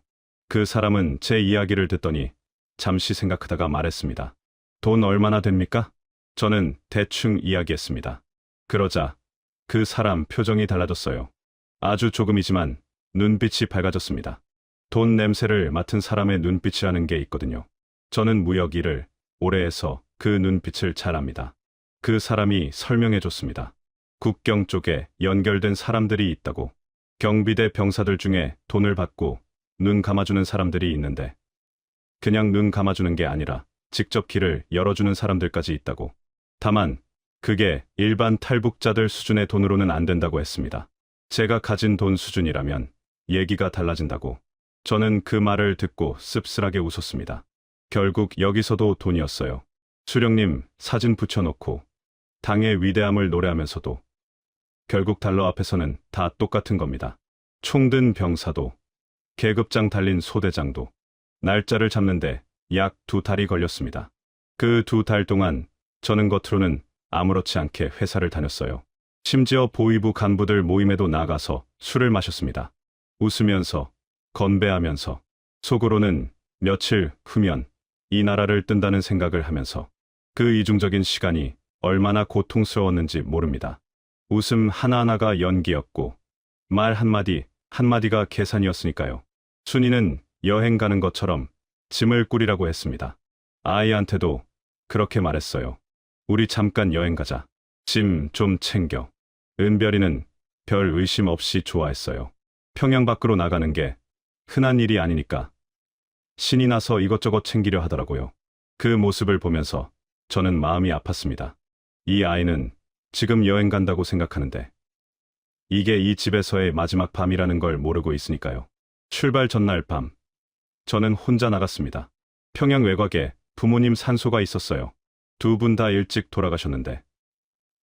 그 사람은 제 이야기를 듣더니 잠시 생각하다가 말했습니다. 돈 얼마나 됩니까? 저는 대충 이야기했습니다. 그러자 그 사람 표정이 달라졌어요. 아주 조금이지만 눈빛이 밝아졌습니다. 돈 냄새를 맡은 사람의 눈빛이라는 게 있거든요. 저는 무역 일을 오래 해서 그 눈빛을 잘 압니다. 그 사람이 설명해 줬습니다. 국경 쪽에 연결된 사람들이 있다고. 경비대 병사들 중에 돈을 받고 눈 감아주는 사람들이 있는데 그냥 눈 감아주는 게 아니라 직접 길을 열어주는 사람들까지 있다고. 다만 그게 일반 탈북자들 수준의 돈으로는 안 된다고 했습니다. 제가 가진 돈 수준이라면 얘기가 달라진다고. 저는 그 말을 듣고 씁쓸하게 웃었습니다. 결국 여기서도 돈이었어요. 수령님 사진 붙여놓고 당의 위대함을 노래하면서도 결국 달러 앞에서는 다 똑같은 겁니다. 총든 병사도 계급장 달린 소대장도 날짜를 잡는데 약 2달이 걸렸습니다. 그 2달 동안 저는 겉으로는 아무렇지 않게 회사를 다녔어요. 심지어 보위부 간부들 모임에도 나가서 술을 마셨습니다. 웃으면서 건배하면서 속으로는 며칠 후면 이 나라를 뜬다는 생각을 하면서 그 이중적인 시간이 얼마나 고통스러웠는지 모릅니다. 웃음 하나하나가 연기였고 말 한마디 한마디가 계산이었으니까요. 순이는 여행 가는 것처럼 짐을 꾸리라고 했습니다. 아이한테도 그렇게 말했어요. 우리 잠깐 여행 가자. 짐 좀 챙겨. 은별이는 별 의심 없이 좋아했어요. 평양 밖으로 나가는 게 흔한 일이 아니니까 신이 나서 이것저것 챙기려 하더라고요. 그 모습을 보면서 저는 마음이 아팠습니다. 이 아이는 지금 여행 간다고 생각하는데 이게 이 집에서의 마지막 밤이라는 걸 모르고 있으니까요. 출발 전날 밤 저는 혼자 나갔습니다. 평양 외곽에 부모님 산소가 있었어요. 두 분 다 일찍 돌아가셨는데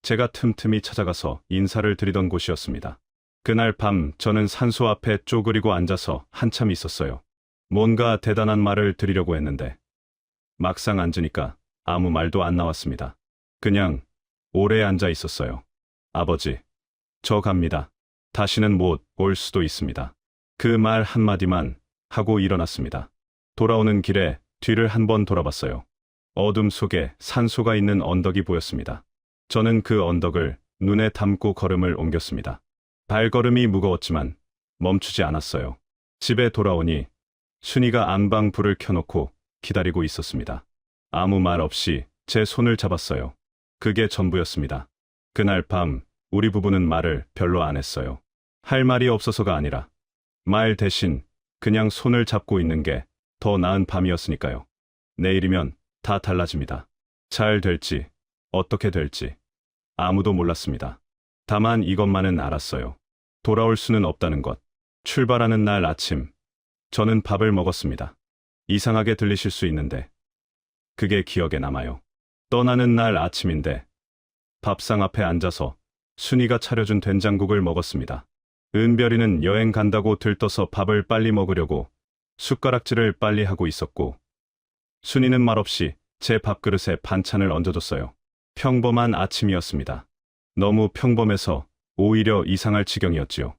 제가 틈틈이 찾아가서 인사를 드리던 곳이었습니다. 그날 밤 저는 산소 앞에 쪼그리고 앉아서 한참 있었어요. 뭔가 대단한 말을 드리려고 했는데 막상 앉으니까 아무 말도 안 나왔습니다. 그냥 오래 앉아 있었어요. 아버지, 저 갑니다. 다시는 못 올 수도 있습니다. 그 말 한마디만 하고 일어났습니다. 돌아오는 길에 뒤를 한번 돌아봤어요. 어둠 속에 산소가 있는 언덕이 보였습니다. 저는 그 언덕을 눈에 담고 걸음을 옮겼습니다. 발걸음이 무거웠지만 멈추지 않았어요. 집에 돌아오니 순이가 안방 불을 켜놓고 기다리고 있었습니다. 아무 말 없이 제 손을 잡았어요. 그게 전부였습니다. 그날 밤 우리 부부는 말을 별로 안 했어요. 할 말이 없어서가 아니라 말 대신 그냥 손을 잡고 있는 게 더 나은 밤이었으니까요. 내일이면 다 달라집니다. 잘 될지 어떻게 될지 아무도 몰랐습니다. 다만 이것만은 알았어요. 돌아올 수는 없다는 것. 출발하는 날 아침 저는 밥을 먹었습니다. 이상하게 들리실 수 있는데 그게 기억에 남아요. 떠나는 날 아침인데 밥상 앞에 앉아서 순이가 차려준 된장국을 먹었습니다. 은별이는 여행 간다고 들떠서 밥을 빨리 먹으려고 숟가락질을 빨리 하고 있었고 순이는 말없이 제 밥그릇에 반찬을 얹어줬어요. 평범한 아침이었습니다. 너무 평범해서 오히려 이상할 지경이었지요.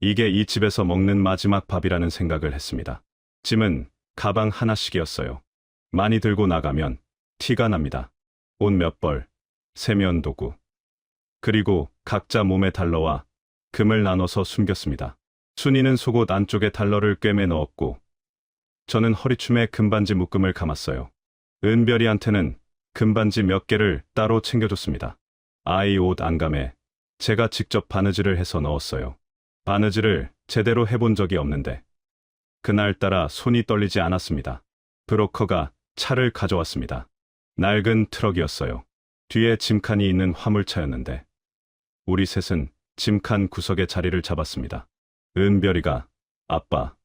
이게 이 집에서 먹는 마지막 밥이라는 생각을 했습니다. 짐은 가방 하나씩이었어요. 많이 들고 나가면 티가 납니다. 옷 몇 벌, 세면 도구, 그리고 각자 몸에 달러와 금을 나눠서 숨겼습니다. 순이는 속옷 안쪽에 달러를 꿰매 넣었고 저는 허리춤에 금반지 묶음을 감았어요. 은별이한테는 금반지 몇 개를 따로 챙겨줬습니다. 아이 옷 안감에 제가 직접 바느질을 해서 넣었어요. 바느질을 제대로 해본 적이 없는데 그날따라 손이 떨리지 않았습니다. 브로커가 차를 가져왔습니다. 낡은 트럭이었어요. 뒤에 짐칸이 있는 화물차였는데 우리 셋은 짐칸 구석에 자리를 잡았습니다. 은별이가 아빠,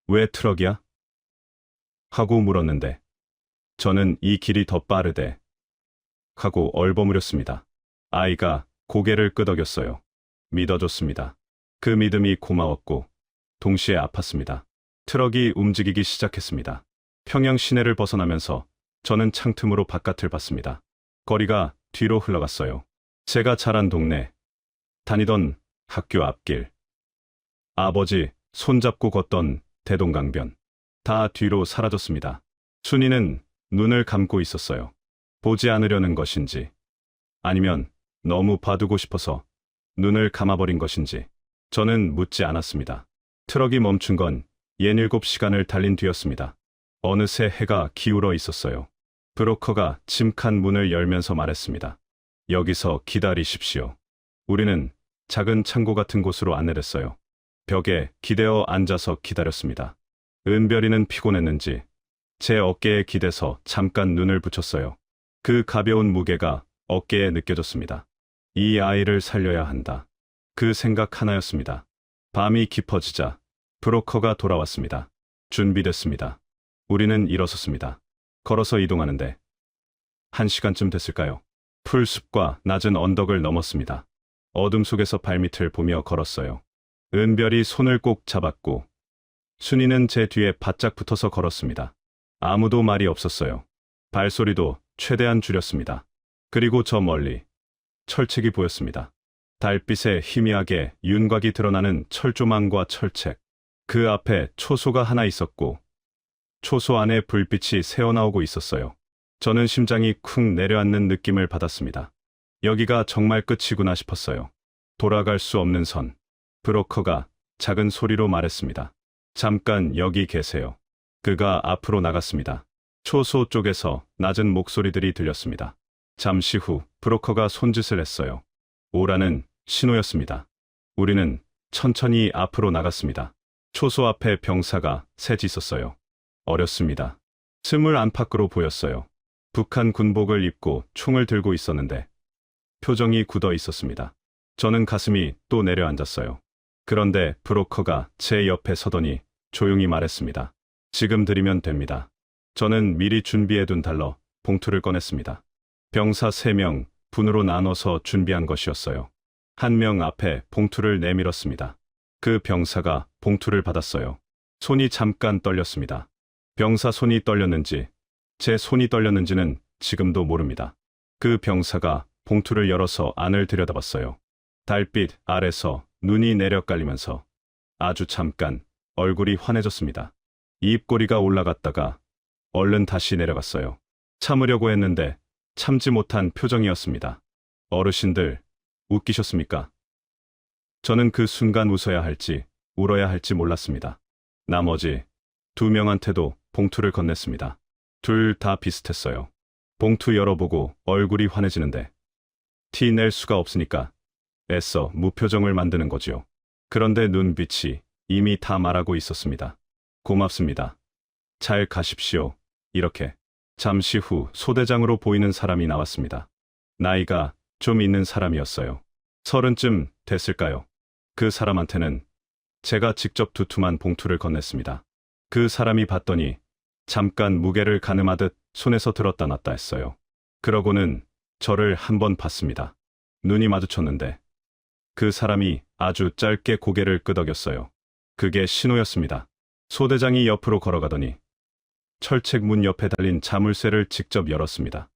왜 트럭이야? 하고 물었는데 저는 이 길이 더 빠르대 하고 얼버무렸습니다. 아이가 고개를 끄덕였어요. 믿어줬습니다. 그 믿음이 고마웠고 동시에 아팠습니다. 트럭이 움직이기 시작했습니다. 평양 시내를 벗어나면서 저는 창틈으로 바깥을 봤습니다. 거리가 뒤로 흘러갔어요. 제가 자란 동네, 다니던 학교 앞길, 아버지 손잡고 걷던 대동강변, 다 뒤로 사라졌습니다. 순이는 눈을 감고 있었어요. 보지 않으려는 것인지, 아니면 너무 봐두고 싶어서 눈을 감아버린 것인지, 저는 묻지 않았습니다. 트럭이 멈춘 건 67시간을 달린 뒤였습니다. 어느새 해가 기울어 있었어요. 브로커가 짐칸 문을 열면서 말했습니다. 여기서 기다리십시오. 우리는 작은 창고 같은 곳으로 안내됐어요. 벽에 기대어 앉아서 기다렸습니다. 은별이는 피곤했는지 제 어깨에 기대서 잠깐 눈을 붙였어요. 그 가벼운 무게가 어깨에 느껴졌습니다. 이 아이를 살려야 한다. 그 생각 하나였습니다. 밤이 깊어지자 브로커가 돌아왔습니다. 준비됐습니다. 우리는 일어섰습니다. 걸어서 이동하는데 1시간쯤 됐을까요? 풀숲과 낮은 언덕을 넘었습니다. 어둠 속에서 발밑을 보며 걸었어요. 은별이 손을 꼭 잡았고 순이는 제 뒤에 바짝 붙어서 걸었습니다. 아무도 말이 없었어요. 발소리도 최대한 줄였습니다. 그리고 저 멀리 철책이 보였습니다. 달빛에 희미하게 윤곽이 드러나는 철조망과 철책. 그 앞에 초소가 하나 있었고 초소 안에 불빛이 새어나오고 있었어요. 저는 심장이 쿵 내려앉는 느낌을 받았습니다. 여기가 정말 끝이구나 싶었어요. 돌아갈 수 없는 선. 브로커가 작은 소리로 말했습니다. 잠깐 여기 계세요. 그가 앞으로 나갔습니다. 초소 쪽에서 낮은 목소리들이 들렸습니다. 잠시 후 브로커가 손짓을 했어요. 오라는 신호였습니다. 우리는 천천히 앞으로 나갔습니다. 초소 앞에 병사가 셋 있었어요. 어렸습니다. 20 안팎으로 보였어요. 북한 군복을 입고 총을 들고 있었는데 표정이 굳어 있었습니다. 저는 가슴이 또 내려앉았어요. 그런데 브로커가 제 옆에 서더니 조용히 말했습니다. 지금 드리면 됩니다. 저는 미리 준비해둔 달러, 봉투를 꺼냈습니다. 병사 3명 분으로 나눠서 준비한 것이었어요. 한 명 앞에 봉투를 내밀었습니다. 그 병사가 봉투를 받았어요. 손이 잠깐 떨렸습니다. 병사 손이 떨렸는지 제 손이 떨렸는지는 지금도 모릅니다. 그 병사가 봉투를 열어서 안을 들여다봤어요. 달빛 아래서 눈이 내려깔리면서 아주 잠깐 얼굴이 환해졌습니다. 입꼬리가 올라갔다가 얼른 다시 내려갔어요. 참으려고 했는데 참지 못한 표정이었습니다. 어르신들, 웃기셨습니까? 저는 그 순간 웃어야 할지 울어야 할지 몰랐습니다. 나머지 2명한테도 봉투를 건넸습니다. 둘 다 비슷했어요. 봉투 열어보고 얼굴이 환해지는데 티 낼 수가 없으니까 애써 무표정을 만드는 거지요. 그런데 눈빛이 이미 다 말하고 있었습니다. 고맙습니다. 잘 가십시오. 이렇게. 잠시 후 소대장으로 보이는 사람이 나왔습니다. 나이가 좀 있는 사람이었어요. 30쯤 됐을까요? 그 사람한테는 제가 직접 두툼한 봉투를 건넸습니다. 그 사람이 봤더니 잠깐 무게를 가늠하듯 손에서 들었다 놨다 했어요. 그러고는 저를 한번 봤습니다. 눈이 마주쳤는데 그 사람이 아주 짧게 고개를 끄덕였어요. 그게 신호였습니다. 소대장이 옆으로 걸어가더니 철책 문 옆에 달린 자물쇠를 직접 열었습니다.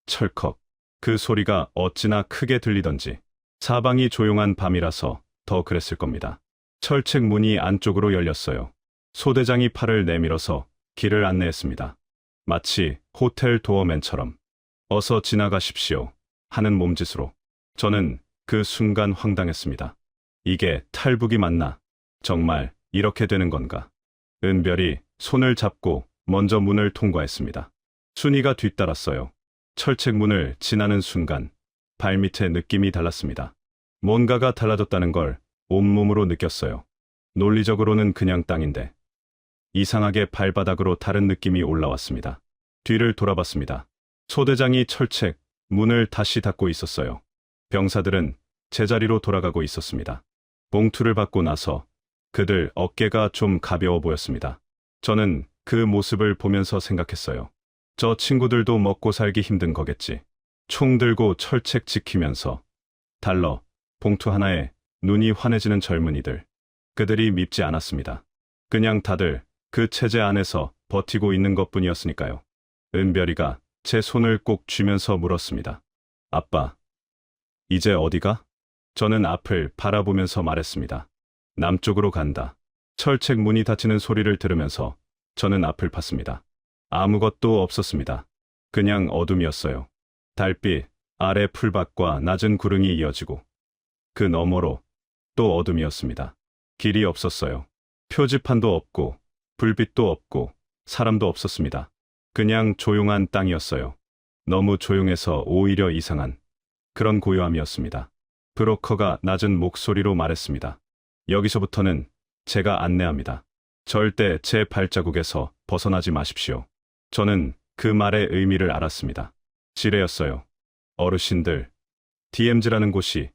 철컥. 그 소리가 어찌나 크게 들리던지 사방이 조용한 밤이라서 더 그랬을 겁니다. 철책 문이 안쪽으로 열렸어요. 소대장이 팔을 내밀어서 길을 안내했습니다. 마치 호텔 도어맨처럼 어서 지나가십시오 하는 몸짓으로. 저는 그 순간 황당했습니다. 이게 탈북이 맞나? 정말 이렇게 되는 건가? 은별이 손을 잡고 먼저 문을 통과했습니다. 순이가 뒤따랐어요. 철책 문을 지나는 순간 발밑에 느낌이 달랐습니다. 뭔가가 달라졌다는 걸 온몸으로 느꼈어요. 논리적으로는 그냥 땅인데 이상하게 발바닥으로 다른 느낌이 올라왔습니다. 뒤를 돌아봤습니다. 소대장이 철책 문을 다시 닫고 있었어요. 병사들은 제자리로 돌아가고 있었습니다. 봉투를 받고 나서 그들 어깨가 좀 가벼워 보였습니다. 저는 그 모습을 보면서 생각했어요. 저 친구들도 먹고 살기 힘든 거겠지. 총 들고 철책 지키면서 달러, 봉투 하나에 눈이 환해지는 젊은이들. 그들이 밉지 않았습니다. 그냥 다들 그 체제 안에서 버티고 있는 것뿐이었으니까요. 은별이가 제 손을 꼭 쥐면서 물었습니다. 아빠, 이제 어디가? 저는 앞을 바라보면서 말했습니다. 남쪽으로 간다. 철책 문이 닫히는 소리를 들으면서 저는 앞을 봤습니다. 아무것도 없었습니다. 그냥 어둠이었어요. 달빛, 아래 풀밭과 낮은 구릉이 이어지고 그 너머로 또 어둠이었습니다. 길이 없었어요. 표지판도 없고 불빛도 없고 사람도 없었습니다. 그냥 조용한 땅이었어요. 너무 조용해서 오히려 이상한 그런 고요함이었습니다. 브로커가 낮은 목소리로 말했습니다. 여기서부터는 제가 안내합니다. 절대 제 발자국에서 벗어나지 마십시오. 저는 그 말의 의미를 알았습니다. 지뢰였어요. 어르신들, DMZ라는 곳이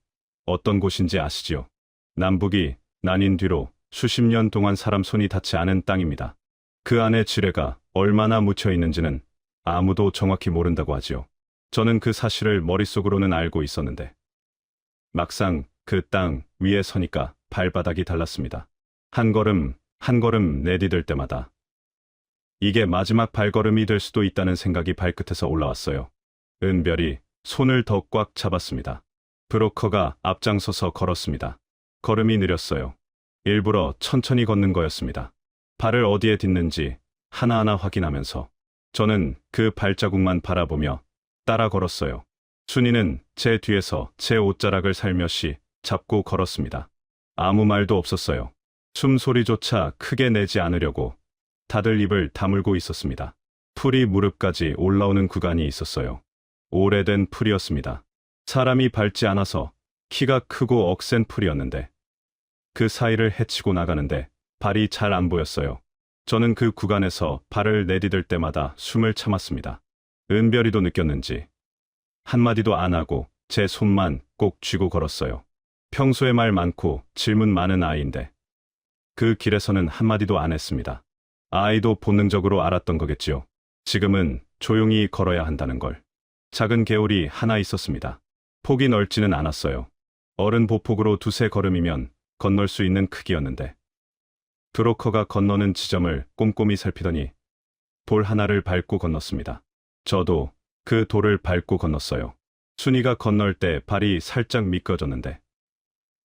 어떤 곳인지 아시지요? 남북이 나뉜 뒤로 수십 년 동안 사람 손이 닿지 않은 땅입니다. 그 안에 지뢰가 얼마나 묻혀 있는지는 아무도 정확히 모른다고 하지요. 저는 그 사실을 머릿속으로는 알고 있었는데 막상 그 땅 위에 서니까 발바닥이 달랐습니다. 한 걸음 한 걸음 내디딜 때마다 이게 마지막 발걸음이 될 수도 있다는 생각이 발끝에서 올라왔어요. 은별이 손을 더 꽉 잡았습니다. 브로커가 앞장서서 걸었습니다. 걸음이 느렸어요. 일부러 천천히 걷는 거였습니다. 발을 어디에 딛는지 하나하나 확인하면서 저는 그 발자국만 바라보며 따라 걸었어요. 순이는 제 뒤에서 제 옷자락을 살며시 잡고 걸었습니다. 아무 말도 없었어요. 숨소리조차 크게 내지 않으려고 다들 입을 다물고 있었습니다. 풀이 무릎까지 올라오는 구간이 있었어요. 오래된 풀이었습니다. 사람이 밟지 않아서 키가 크고 억센 풀이었는데 그 사이를 헤치고 나가는데 발이 잘 안 보였어요. 저는 그 구간에서 발을 내디딜 때마다 숨을 참았습니다. 은별이도 느꼈는지 한마디도 안 하고 제 손만 꼭 쥐고 걸었어요. 평소에 말 많고 질문 많은 아이인데 그 길에서는 한마디도 안 했습니다. 아이도 본능적으로 알았던 거겠지요. 지금은 조용히 걸어야 한다는 걸. 작은 개울이 하나 있었습니다. 폭이 넓지는 않았어요. 어른 보폭으로 두세 걸음이면 건널 수 있는 크기였는데 브로커가 건너는 지점을 꼼꼼히 살피더니 돌 하나를 밟고 건넜습니다. 저도 그 돌을 밟고 건넜어요. 순이가 건널 때 발이 살짝 미끄러졌는데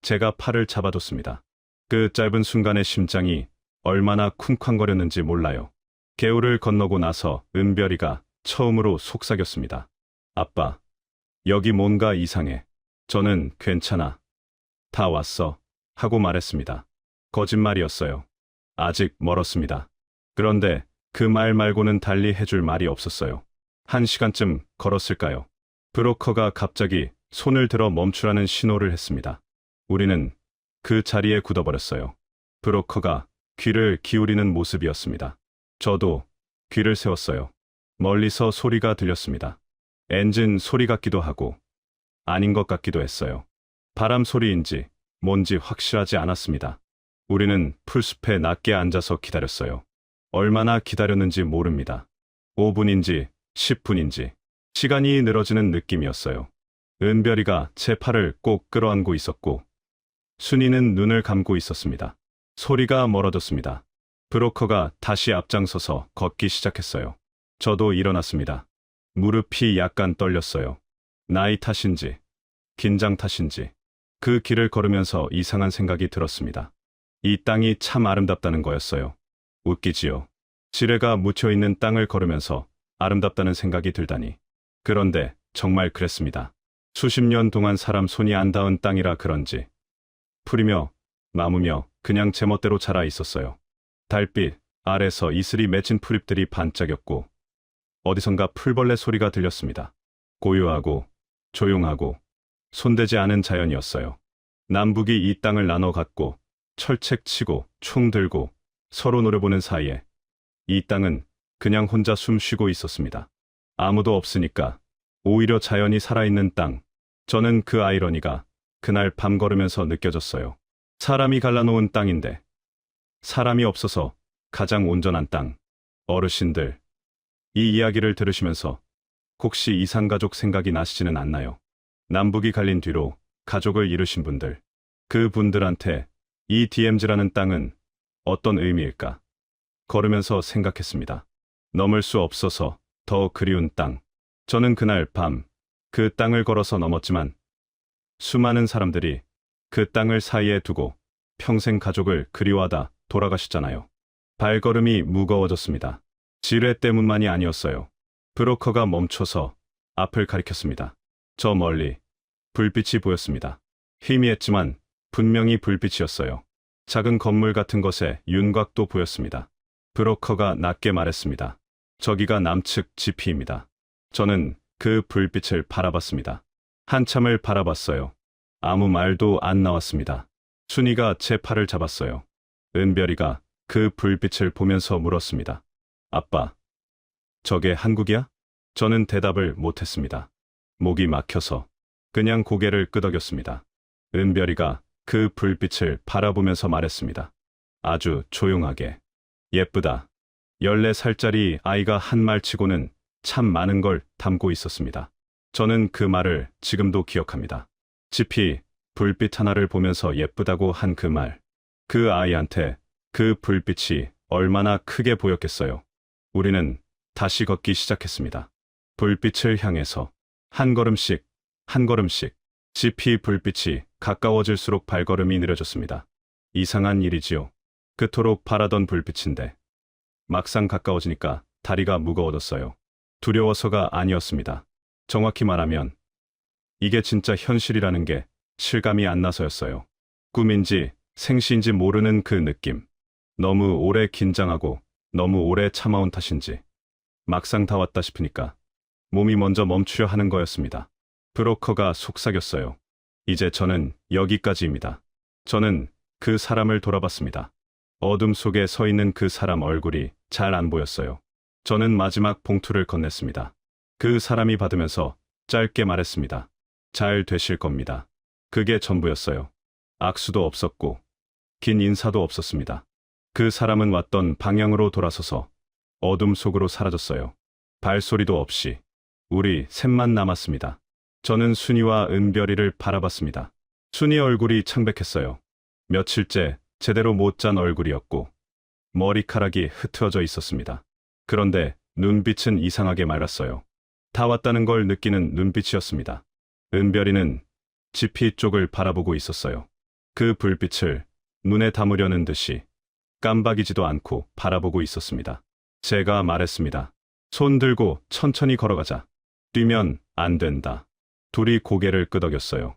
제가 팔을 잡아뒀습니다. 그 짧은 순간의 심장이 얼마나 쿵쾅거렸는지 몰라요. 개울을 건너고 나서 은별이가 처음으로 속삭였습니다. 아빠, 여기 뭔가 이상해. 저는 괜찮아. 다 왔어. 하고 말했습니다. 거짓말이었어요. 아직 멀었습니다. 그런데 그 말 말고는 달리 해줄 말이 없었어요. 1시간쯤 걸었을까요? 브로커가 갑자기 손을 들어 멈추라는 신호를 했습니다. 우리는 그 자리에 굳어버렸어요. 브로커가 귀를 기울이는 모습이었습니다. 저도 귀를 세웠어요. 멀리서 소리가 들렸습니다. 엔진 소리 같기도 하고 아닌 것 같기도 했어요. 바람 소리인지 뭔지 확실하지 않았습니다. 우리는 풀숲에 낮게 앉아서 기다렸어요. 얼마나 기다렸는지 모릅니다. 5분인지 10분인지 시간이 늘어지는 느낌이었어요. 은별이가 제 팔을 꼭 끌어안고 있었고 순이는 눈을 감고 있었습니다. 소리가 멀어졌습니다. 브로커가 다시 앞장서서 걷기 시작했어요. 저도 일어났습니다. 무릎이 약간 떨렸어요. 나이 탓인지 긴장 탓인지 그 길을 걸으면서 이상한 생각이 들었습니다. 이 땅이 참 아름답다는 거였어요. 웃기지요. 지뢰가 묻혀있는 땅을 걸으면서 아름답다는 생각이 들다니. 그런데 정말 그랬습니다. 수십 년 동안 사람 손이 안 닿은 땅이라 그런지 풀이며 나무며 그냥 제멋대로 자라 있었어요. 달빛 아래서 이슬이 맺힌 풀잎들이 반짝였고 어디선가 풀벌레 소리가 들렸습니다. 고요하고 조용하고 손대지 않은 자연이었어요. 남북이 이 땅을 나눠 갖고 철책치고 총 들고 서로 노려보는 사이에 이 땅은 그냥 혼자 숨 쉬고 있었습니다. 아무도 없으니까 오히려 자연이 살아있는 땅. 저는 그 아이러니가 그날 밤 걸으면서 느껴졌어요. 사람이 갈라놓은 땅인데 사람이 없어서 가장 온전한 땅. 어르신들, 이 이야기를 들으시면서 혹시 이산가족 생각이 나시지는 않나요? 남북이 갈린 뒤로 가족을 이루신 분들, 그 분들한테 이 DMZ라는 땅은 어떤 의미일까? 걸으면서 생각했습니다. 넘을 수 없어서 더 그리운 땅. 저는 그날 밤 그 땅을 걸어서 넘었지만 수많은 사람들이 그 땅을 사이에 두고 평생 가족을 그리워하다 돌아가셨잖아요. 발걸음이 무거워졌습니다. 지뢰 때문만이 아니었어요. 브로커가 멈춰서 앞을 가리켰습니다. 저 멀리 불빛이 보였습니다. 희미했지만 분명히 불빛이었어요. 작은 건물 같은 것에 윤곽도 보였습니다. 브로커가 낮게 말했습니다. 저기가 남측 GP입니다. 저는 그 불빛을 바라봤습니다. 한참을 바라봤어요. 아무 말도 안 나왔습니다. 순이가 제 팔을 잡았어요. 은별이가 그 불빛을 보면서 물었습니다. 아빠, 저게 한국이야? 저는 대답을 못했습니다. 목이 막혀서 그냥 고개를 끄덕였습니다. 은별이가 그 불빛을 바라보면서 말했습니다. 아주 조용하게. 예쁘다. 14살짜리 아이가 한 말 치고는 참 많은 걸 담고 있었습니다. 저는 그 말을 지금도 기억합니다. 지피 불빛 하나를 보면서 예쁘다고 한 그 말. 그 아이한테 그 불빛이 얼마나 크게 보였겠어요. 우리는 다시 걷기 시작했습니다. 불빛을 향해서 한 걸음씩, 한 걸음씩. 지피 불빛이 가까워질수록 발걸음이 느려졌습니다. 이상한 일이지요. 그토록 바라던 불빛인데 막상 가까워지니까 다리가 무거워졌어요. 두려워서가 아니었습니다. 정확히 말하면 이게 진짜 현실이라는 게 실감이 안 나서였어요. 꿈인지 생시인지 모르는 그 느낌. 너무 오래 긴장하고 너무 오래 참아온 탓인지 막상 다 왔다 싶으니까 몸이 먼저 멈추려 하는 거였습니다. 브로커가 속삭였어요. 이제 저는 여기까지입니다. 저는 그 사람을 돌아봤습니다. 어둠 속에 서 있는 그 사람 얼굴이 잘 안 보였어요. 저는 마지막 봉투를 건넸습니다. 그 사람이 받으면서 짧게 말했습니다. 잘 되실 겁니다. 그게 전부였어요. 악수도 없었고 긴 인사도 없었습니다. 그 사람은 왔던 방향으로 돌아서서 어둠 속으로 사라졌어요. 발소리도 없이 우리 셋만 남았습니다. 저는 순이와 은별이를 바라봤습니다. 순이 얼굴이 창백했어요. 며칠째 제대로 못 잔 얼굴이었고 머리카락이 흐트러져 있었습니다. 그런데 눈빛은 이상하게 맑았어요. 다 왔다는 걸 느끼는 눈빛이었습니다. 은별이는 지피 쪽을 바라보고 있었어요. 그 불빛을 눈에 담으려는 듯이 깜박이지도 않고 바라보고 있었습니다. 제가 말했습니다. 손 들고 천천히 걸어가자. 뛰면 안 된다. 둘이 고개를 끄덕였어요.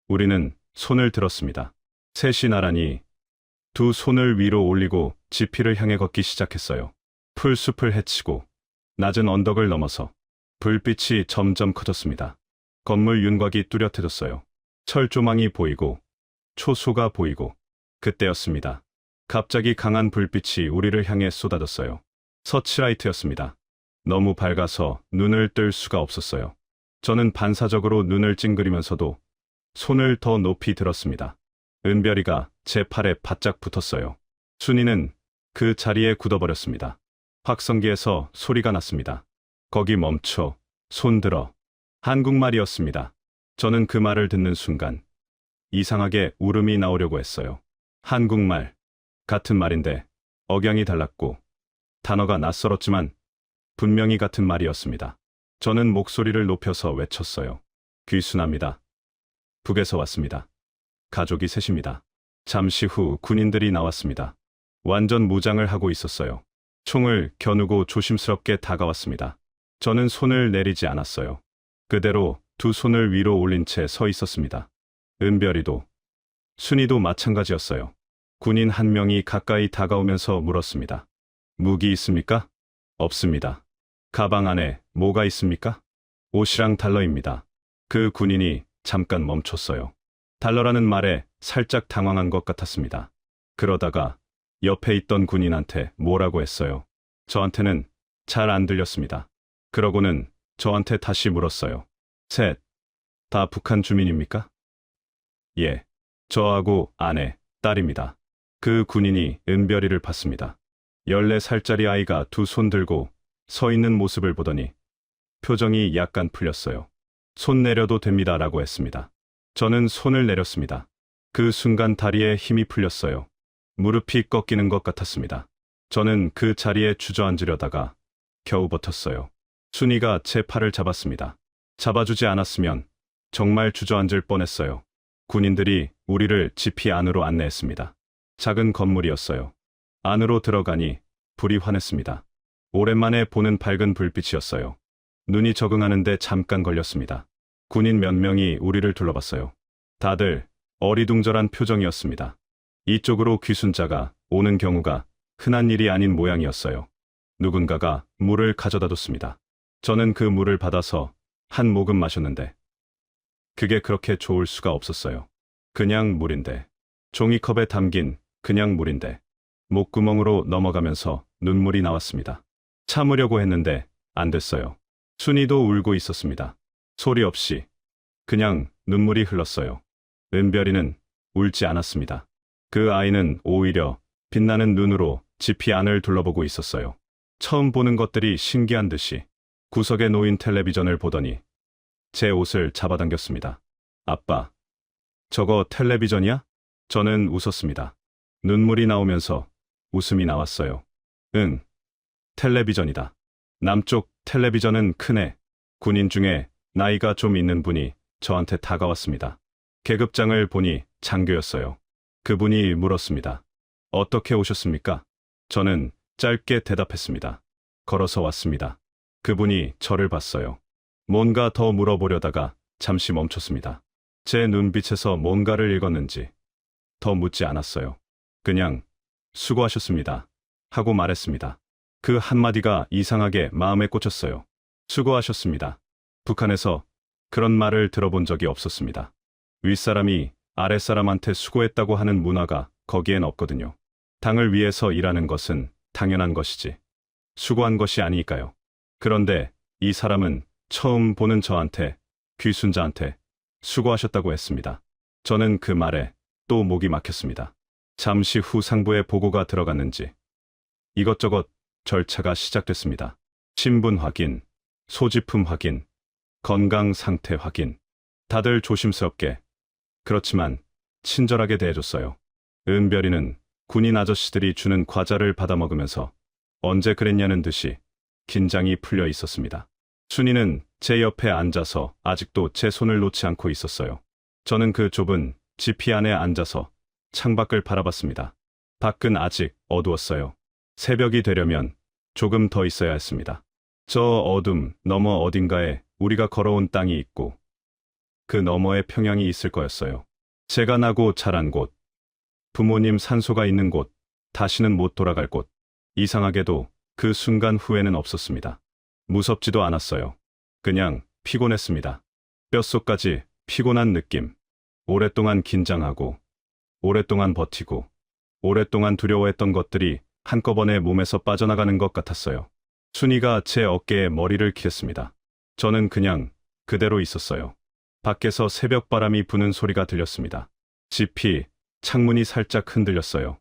우리는 손을 들었습니다. 셋이 나란히 두 손을 위로 올리고 지피를 향해 걷기 시작했어요. 풀숲을 헤치고 낮은 언덕을 넘어서 불빛이 점점 커졌습니다. 건물 윤곽이 뚜렷해졌어요. 철조망이 보이고 초소가 보이고 그때였습니다. 갑자기 강한 불빛이 우리를 향해 쏟아졌어요. 서치라이트였습니다. 너무 밝아서 눈을 뜰 수가 없었어요. 저는 반사적으로 눈을 찡그리면서도 손을 더 높이 들었습니다. 은별이가 제 팔에 바짝 붙었어요. 순이는 그 자리에 굳어버렸습니다. 확성기에서 소리가 났습니다. 거기 멈춰, 손 들어. 한국말이었습니다. 저는 그 말을 듣는 순간 이상하게 울음이 나오려고 했어요. 한국말, 같은 말인데 억양이 달랐고 단어가 낯설었지만 분명히 같은 말이었습니다. 저는 목소리를 높여서 외쳤어요. 귀순합니다. 북에서 왔습니다. 가족이 셋입니다. 잠시 후 군인들이 나왔습니다. 완전 무장을 하고 있었어요. 총을 겨누고 조심스럽게 다가왔습니다. 저는 손을 내리지 않았어요. 그대로 두 손을 위로 올린 채 서 있었습니다. 은별이도, 순이도 마찬가지였어요. 군인 한 명이 가까이 다가오면서 물었습니다. 무기 있습니까? 없습니다. 가방 안에 뭐가 있습니까? 옷이랑 달러입니다. 그 군인이 잠깐 멈췄어요. 달러라는 말에 살짝 당황한 것 같았습니다. 그러다가 옆에 있던 군인한테 뭐라고 했어요. 저한테는 잘 안 들렸습니다. 그러고는 저한테 다시 물었어요. 셋, 다 북한 주민입니까? 예. 저하고 아내, 딸입니다. 그 군인이 은별이를 봤습니다. 14살짜리 아이가 두 손 들고 서 있는 모습을 보더니 표정이 약간 풀렸어요. 손 내려도 됩니다라고 했습니다. 저는 손을 내렸습니다. 그 순간 다리에 힘이 풀렸어요. 무릎이 꺾이는 것 같았습니다. 저는 그 자리에 주저앉으려다가 겨우 버텼어요. 순이가 제 팔을 잡았습니다. 잡아주지 않았으면 정말 주저앉을 뻔했어요. 군인들이 우리를 지피 안으로 안내했습니다. 작은 건물이었어요. 안으로 들어가니 불이 환했습니다. 오랜만에 보는 밝은 불빛이었어요. 눈이 적응하는데 잠깐 걸렸습니다. 군인 몇 명이 우리를 둘러봤어요. 다들 어리둥절한 표정이었습니다. 이쪽으로 귀순자가 오는 경우가 흔한 일이 아닌 모양이었어요. 누군가가 물을 가져다 뒀습니다. 저는 그 물을 받아서 한 모금 마셨는데 그게 그렇게 좋을 수가 없었어요. 그냥 물인데, 종이컵에 담긴 그냥 물인데 목구멍으로 넘어가면서 눈물이 나왔습니다. 참으려고 했는데 안 됐어요. 순이도 울고 있었습니다. 소리 없이 그냥 눈물이 흘렀어요. 은별이는 울지 않았습니다. 그 아이는 오히려 빛나는 눈으로 지피 안을 둘러보고 있었어요. 처음 보는 것들이 신기한 듯이 구석에 놓인 텔레비전을 보더니 제 옷을 잡아당겼습니다. 아빠, 저거 텔레비전이야? 저는 웃었습니다. 눈물이 나오면서 웃음이 나왔어요. 응, 텔레비전이다. 남쪽 텔레비전은 크네. 군인 중에 나이가 좀 있는 분이 저한테 다가왔습니다. 계급장을 보니 장교였어요. 그분이 물었습니다. 어떻게 오셨습니까? 저는 짧게 대답했습니다. 걸어서 왔습니다. 그분이 저를 봤어요. 뭔가 더 물어보려다가 잠시 멈췄습니다. 제 눈빛에서 뭔가를 읽었는지 더 묻지 않았어요. 그냥 수고하셨습니다 하고 말했습니다. 그 한마디가 이상하게 마음에 꽂혔어요. 수고하셨습니다. 북한에서 그런 말을 들어본 적이 없었습니다. 윗사람이 아랫사람한테 수고했다고 하는 문화가 거기엔 없거든요. 당을 위해서 일하는 것은 당연한 것이지 수고한 것이 아니니까요. 그런데 이 사람은 처음 보는 저한테, 귀순자한테 수고하셨다고 했습니다. 저는 그 말에 또 목이 막혔습니다. 잠시 후 상부에 보고가 들어갔는지 이것저것 절차가 시작됐습니다. 신분 확인, 소지품 확인, 건강 상태 확인. 다들 조심스럽게, 그렇지만 친절하게 대해줬어요. 은별이는 군인 아저씨들이 주는 과자를 받아 먹으면서 언제 그랬냐는 듯이 긴장이 풀려 있었습니다. 순이는 제 옆에 앉아서 아직도 제 손을 놓지 않고 있었어요. 저는 그 좁은 지피 안에 앉아서 창밖을 바라봤습니다. 밖은 아직 어두웠어요. 새벽이 되려면 조금 더 있어야 했습니다. 저 어둠 너머 어딘가에 우리가 걸어온 땅이 있고 그 너머에 평양이 있을 거였어요. 제가 나고 자란 곳, 부모님 산소가 있는 곳, 다시는 못 돌아갈 곳. 이상하게도 그 순간 후회는 없었습니다. 무섭지도 않았어요. 그냥 피곤했습니다. 뼛속까지 피곤한 느낌. 오랫동안 긴장하고, 오랫동안 버티고, 오랫동안 두려워했던 것들이 한꺼번에 몸에서 빠져나가는 것 같았어요. 순이가 제 어깨에 머리를 기댔습니다. 저는 그냥 그대로 있었어요. 밖에서 새벽 바람이 부는 소리가 들렸습니다. 지피, 창문이 살짝 흔들렸어요.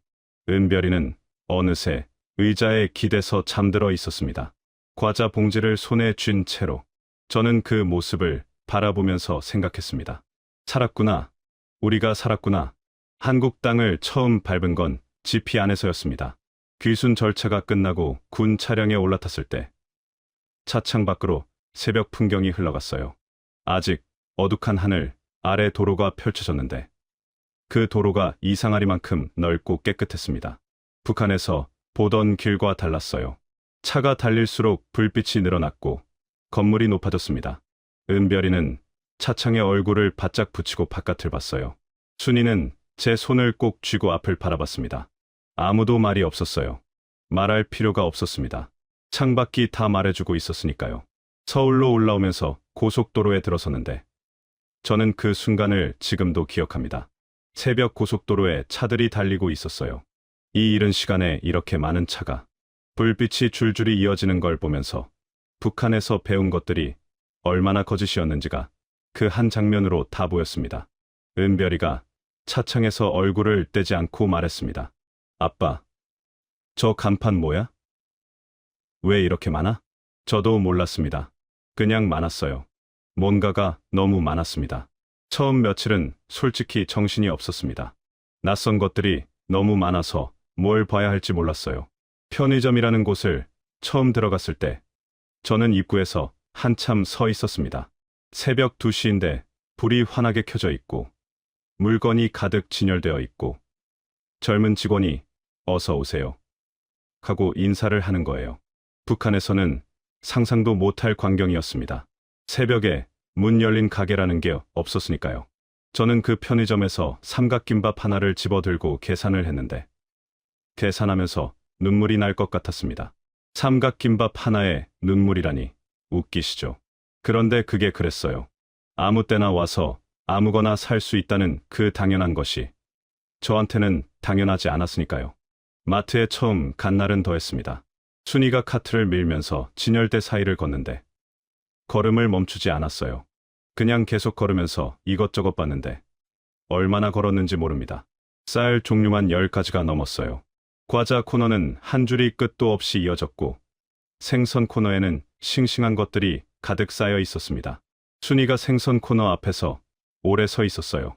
은별이는 어느새 의자에 기대서 잠들어 있었습니다. 과자 봉지를 손에 쥔 채로 저는 그 모습을 바라보면서 생각했습니다. 살았구나. 우리가 살았구나. 한국 땅을 처음 밟은 건 지피 안에서였습니다. 귀순 절차가 끝나고 군 차량에 올라탔을 때 차창 밖으로 새벽 풍경이 흘러갔어요. 아직 어둑한 하늘 아래 도로가 펼쳐졌는데 그 도로가 이상하리만큼 넓고 깨끗했습니다. 북한에서 보던 길과 달랐어요. 차가 달릴수록 불빛이 늘어났고 건물이 높아졌습니다. 은별이는 차창에 얼굴을 바짝 붙이고 바깥을 봤어요. 순이는 제 손을 꼭 쥐고 앞을 바라봤습니다. 아무도 말이 없었어요. 말할 필요가 없었습니다. 창밖이 다 말해주고 있었으니까요. 서울로 올라오면서 고속도로에 들어섰는데 저는 그 순간을 지금도 기억합니다. 새벽 고속도로에 차들이 달리고 있었어요. 이 이른 시간에 이렇게 많은 차가, 불빛이 줄줄이 이어지는 걸 보면서 북한에서 배운 것들이 얼마나 거짓이었는지가 그 한 장면으로 다 보였습니다. 은별이가 차창에서 얼굴을 떼지 않고 말했습니다. 아빠, 저 간판 뭐야? 왜 이렇게 많아? 저도 몰랐습니다. 그냥 많았어요. 뭔가가 너무 많았습니다. 처음 며칠은 솔직히 정신이 없었습니다. 낯선 것들이 너무 많아서 뭘 봐야 할지 몰랐어요. 편의점이라는 곳을 처음 들어갔을 때 저는 입구에서 한참 서 있었습니다. 새벽 2시인데 불이 환하게 켜져 있고 물건이 가득 진열되어 있고 젊은 직원이 어서 오세요 하고 인사를 하는 거예요. 북한에서는 상상도 못할 광경이었습니다. 새벽에 문 열린 가게라는 게 없었으니까요. 저는 그 편의점에서 삼각김밥 하나를 집어들고 계산을 했는데 계산하면서 눈물이 날 것 같았습니다. 삼각김밥 하나에 눈물이라니 웃기시죠? 그런데 그게 그랬어요. 아무 때나 와서 아무거나 살 수 있다는 그 당연한 것이 저한테는 당연하지 않았으니까요. 마트에 처음 간 날은 더했습니다. 순이가 카트를 밀면서 진열대 사이를 걷는데 걸음을 멈추지 않았어요. 그냥 계속 걸으면서 이것저것 봤는데 얼마나 걸었는지 모릅니다. 쌀 종류만 10가지가 넘었어요. 과자 코너는 한 줄이 끝도 없이 이어졌고 생선 코너에는 싱싱한 것들이 가득 쌓여 있었습니다. 순이가 생선 코너 앞에서 오래 서 있었어요.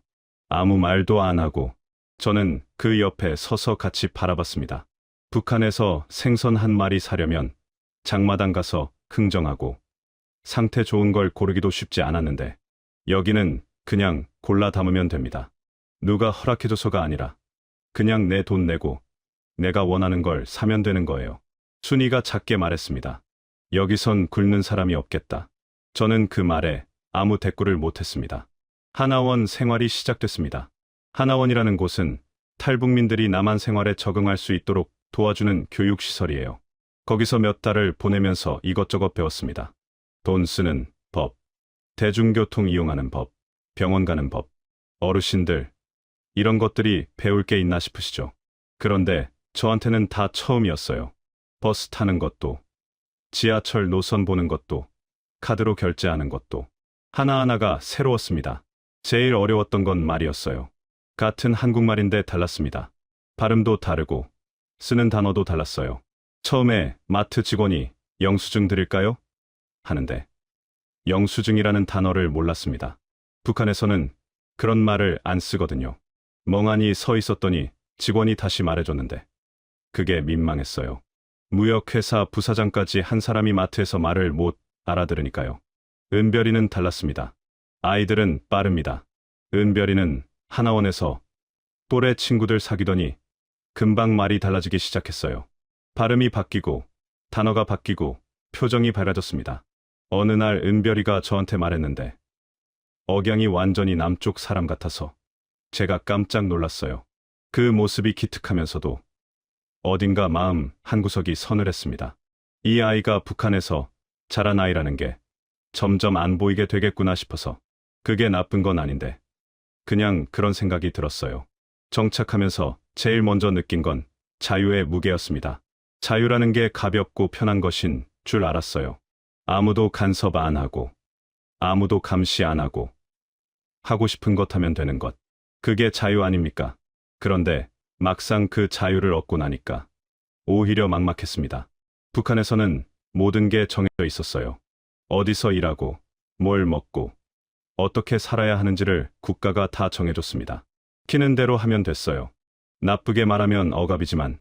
아무 말도 안 하고 저는 그 옆에 서서 같이 바라봤습니다. 북한에서 생선 한 마리 사려면 장마당 가서 흥정하고 상태 좋은 걸 고르기도 쉽지 않았는데 여기는 그냥 골라 담으면 됩니다. 누가 허락해줘서가 아니라 그냥 내 돈 내고 내가 원하는 걸 사면 되는 거예요. 순이가 작게 말했습니다. 여기선 굶는 사람이 없겠다. 저는 그 말에 아무 대꾸를 못했습니다. 하나원 생활이 시작됐습니다. 하나원이라는 곳은 탈북민들이 남한 생활에 적응할 수 있도록 도와주는 교육시설이에요. 거기서 몇 달을 보내면서 이것저것 배웠습니다. 돈 쓰는 법, 대중교통 이용하는 법, 병원 가는 법, 어르신들, 이런 것들이 배울 게 있나 싶으시죠? 그런데 저한테는 다 처음이었어요. 버스 타는 것도, 지하철 노선 보는 것도, 카드로 결제하는 것도 하나하나가 새로웠습니다. 제일 어려웠던 건 말이었어요. 같은 한국말인데 달랐습니다. 발음도 다르고 쓰는 단어도 달랐어요. 처음에 마트 직원이 영수증 드릴까요? 하는데 영수증이라는 단어를 몰랐습니다. 북한에서는 그런 말을 안 쓰거든요. 멍하니 서 있었더니 직원이 다시 말해줬는데 그게 민망했어요. 무역회사 부사장까지 한 사람이 마트에서 말을 못 알아들으니까요. 은별이는 달랐습니다. 아이들은 빠릅니다. 은별이는 하나원에서 또래 친구들 사귀더니 금방 말이 달라지기 시작했어요. 발음이 바뀌고 단어가 바뀌고 표정이 밝아졌습니다. 어느 날 은별이가 저한테 말했는데 억양이 완전히 남쪽 사람 같아서 제가 깜짝 놀랐어요. 그 모습이 기특하면서도 어딘가 마음 한구석이 서늘했습니다. 이 아이가 북한에서 자란 아이라는 게 점점 안 보이게 되겠구나 싶어서 그게 나쁜 건 아닌데 그냥 그런 생각이 들었어요. 정착하면서 제일 먼저 느낀 건 자유의 무게였습니다. 자유라는 게 가볍고 편한 것인 줄 알았어요. 아무도 간섭 안 하고 아무도 감시 안 하고 하고 싶은 것 하면 되는 것. 그게 자유 아닙니까? 그런데 막상 그 자유를 얻고 나니까 오히려 막막했습니다. 북한에서는 모든 게 정해져 있었어요. 어디서 일하고 뭘 먹고 어떻게 살아야 하는지를 국가가 다 정해줬습니다. 시키는 대로 하면 됐어요. 나쁘게 말하면 억압이지만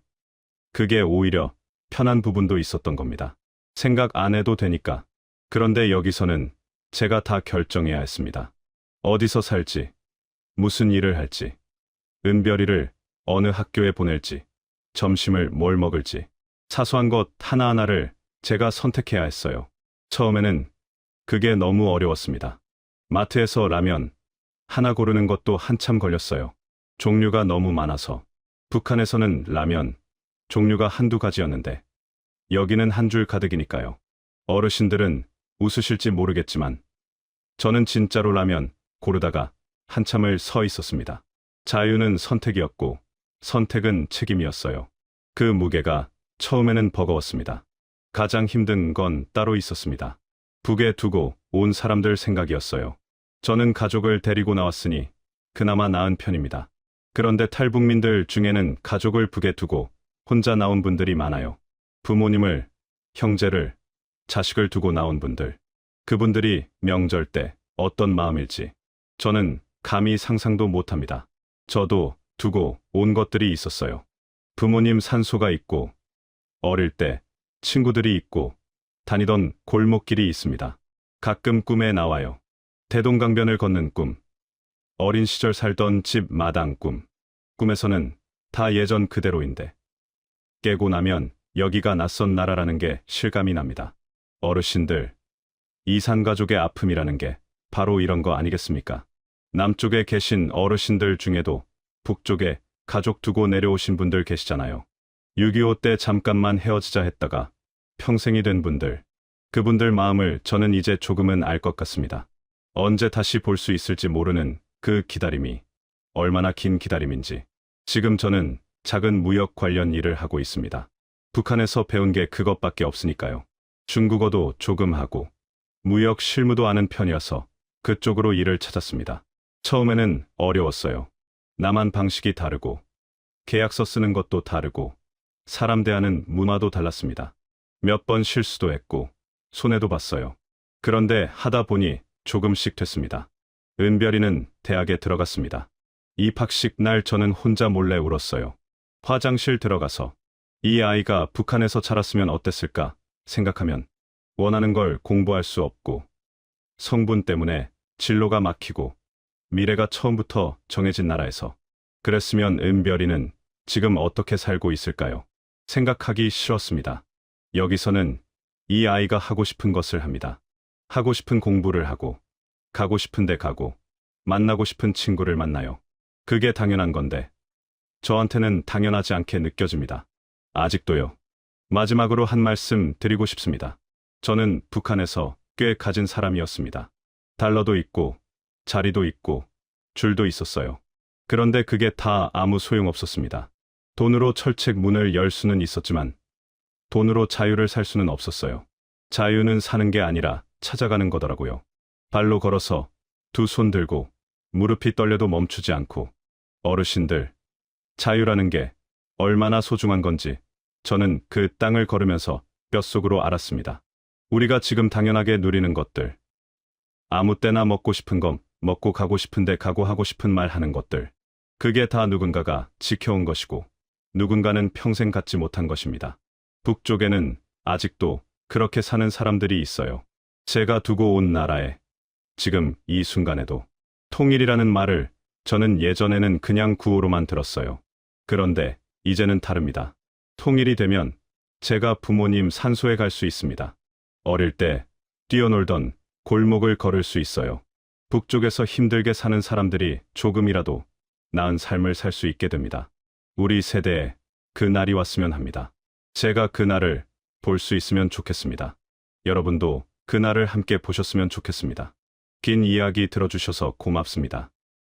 그게 오히려 편한 부분도 있었던 겁니다. 생각 안 해도 되니까. 그런데 여기서는 제가 다 결정해야 했습니다. 어디서 살지, 무슨 일을 할지, 은별이를 어느 학교에 보낼지, 점심을 뭘 먹을지, 사소한 것 하나하나를 제가 선택해야 했어요. 처음에는 그게 너무 어려웠습니다. 마트에서 라면 하나 고르는 것도 한참 걸렸어요. 종류가 너무 많아서. 북한에서는 라면 종류가 한두 가지였는데 여기는 한 줄 가득이니까요. 어르신들은 웃으실지 모르겠지만 저는 진짜로 라면 고르다가 한참을 서 있었습니다. 자유는 선택이었고 선택은 책임이었어요. 그 무게가 처음에는 버거웠습니다. 가장 힘든 건 따로 있었습니다. 북에 두고 온 사람들 생각이었어요. 저는 가족을 데리고 나왔으니 그나마 나은 편입니다. 그런데 탈북민들 중에는 가족을 북에 두고 혼자 나온 분들이 많아요. 부모님을, 형제를, 자식을 두고 나온 분들. 그분들이 명절 때 어떤 마음일지 저는 감히 상상도 못합니다. 저도 두고 온 것들이 있었어요. 부모님 산소가 있고, 어릴 때 친구들이 있고, 다니던 골목길이 있습니다. 가끔 꿈에 나와요. 대동강변을 걷는 꿈, 어린 시절 살던 집 마당 꿈. 꿈에서는 다 예전 그대로인데 깨고 나면 여기가 낯선 나라라는 게 실감이 납니다. 어르신들, 이산가족의 아픔이라는 게 바로 이런 거 아니겠습니까? 남쪽에 계신 어르신들 중에도 북쪽에 가족 두고 내려오신 분들 계시잖아요. 6.25 때 잠깐만 헤어지자 했다가 평생이 된 분들. 그분들 마음을 저는 이제 조금은 알 것 같습니다. 언제 다시 볼 수 있을지 모르는 그 기다림이 얼마나 긴 기다림인지. 지금 저는 작은 무역 관련 일을 하고 있습니다. 북한에서 배운 게 그것밖에 없으니까요. 중국어도 조금 하고 무역 실무도 아는 편이어서 그쪽으로 일을 찾았습니다. 처음에는 어려웠어요. 남한 방식이 다르고 계약서 쓰는 것도 다르고 사람 대하는 문화도 달랐습니다. 몇 번 실수도 했고 손해도 봤어요. 그런데 하다 보니 조금씩 됐습니다. 은별이는 대학에 들어갔습니다. 입학식 날 저는 혼자 몰래 울었어요. 화장실 들어가서 이 아이가 북한에서 자랐으면 어땠을까 생각하면 원하는 걸 공부할 수 없고 성분 때문에 진로가 막히고 미래가 처음부터 정해진 나라에서 그랬으면 은별이는 지금 어떻게 살고 있을까요? 생각하기 싫었습니다. 여기서는 이 아이가 하고 싶은 것을 합니다. 하고 싶은 공부를 하고 가고 싶은 데 가고 만나고 싶은 친구를 만나요. 그게 당연한 건데 저한테는 당연하지 않게 느껴집니다. 아직도요. 마지막으로 한 말씀 드리고 싶습니다. 저는 북한에서 꽤 가진 사람이었습니다. 달러도 있고 자리도 있고 줄도 있었어요. 그런데 그게 다 아무 소용없었습니다. 돈으로 철책 문을 열 수는 있었지만 돈으로 자유를 살 수는 없었어요. 자유는 사는 게 아니라 찾아가는 거더라고요. 발로 걸어서 두 손 들고 무릎이 떨려도 멈추지 않고 어르신들, 자유라는 게 얼마나 소중한 건지 저는 그 땅을 걸으면서 뼛속으로 알았습니다. 우리가 지금 당연하게 누리는 것들, 아무 때나 먹고 싶은 건 먹고 가고 싶은데 가고 하고 싶은 말 하는 것들, 그게 다 누군가가 지켜온 것이고 누군가는 평생 갖지 못한 것입니다. 북쪽에는 아직도 그렇게 사는 사람들이 있어요. 제가 두고 온 나라에 지금 이 순간에도 통일이라는 말을 저는 예전에는 그냥 구호로만 들었어요. 그런데 이제는 다릅니다. 통일이 되면 제가 부모님 산소에 갈 수 있습니다. 어릴 때 뛰어놀던 골목을 걸을 수 있어요. 북쪽에서 힘들게 사는 사람들이 조금이라도 나은 삶을 살 수 있게 됩니다. 우리 세대에 그 날이 왔으면 합니다. 제가 그 날을 볼 수 있으면 좋겠습니다. 여러분도 그 날을 함께 보셨으면 좋겠습니다. 긴 이야기 들어주셔서 고맙습니다.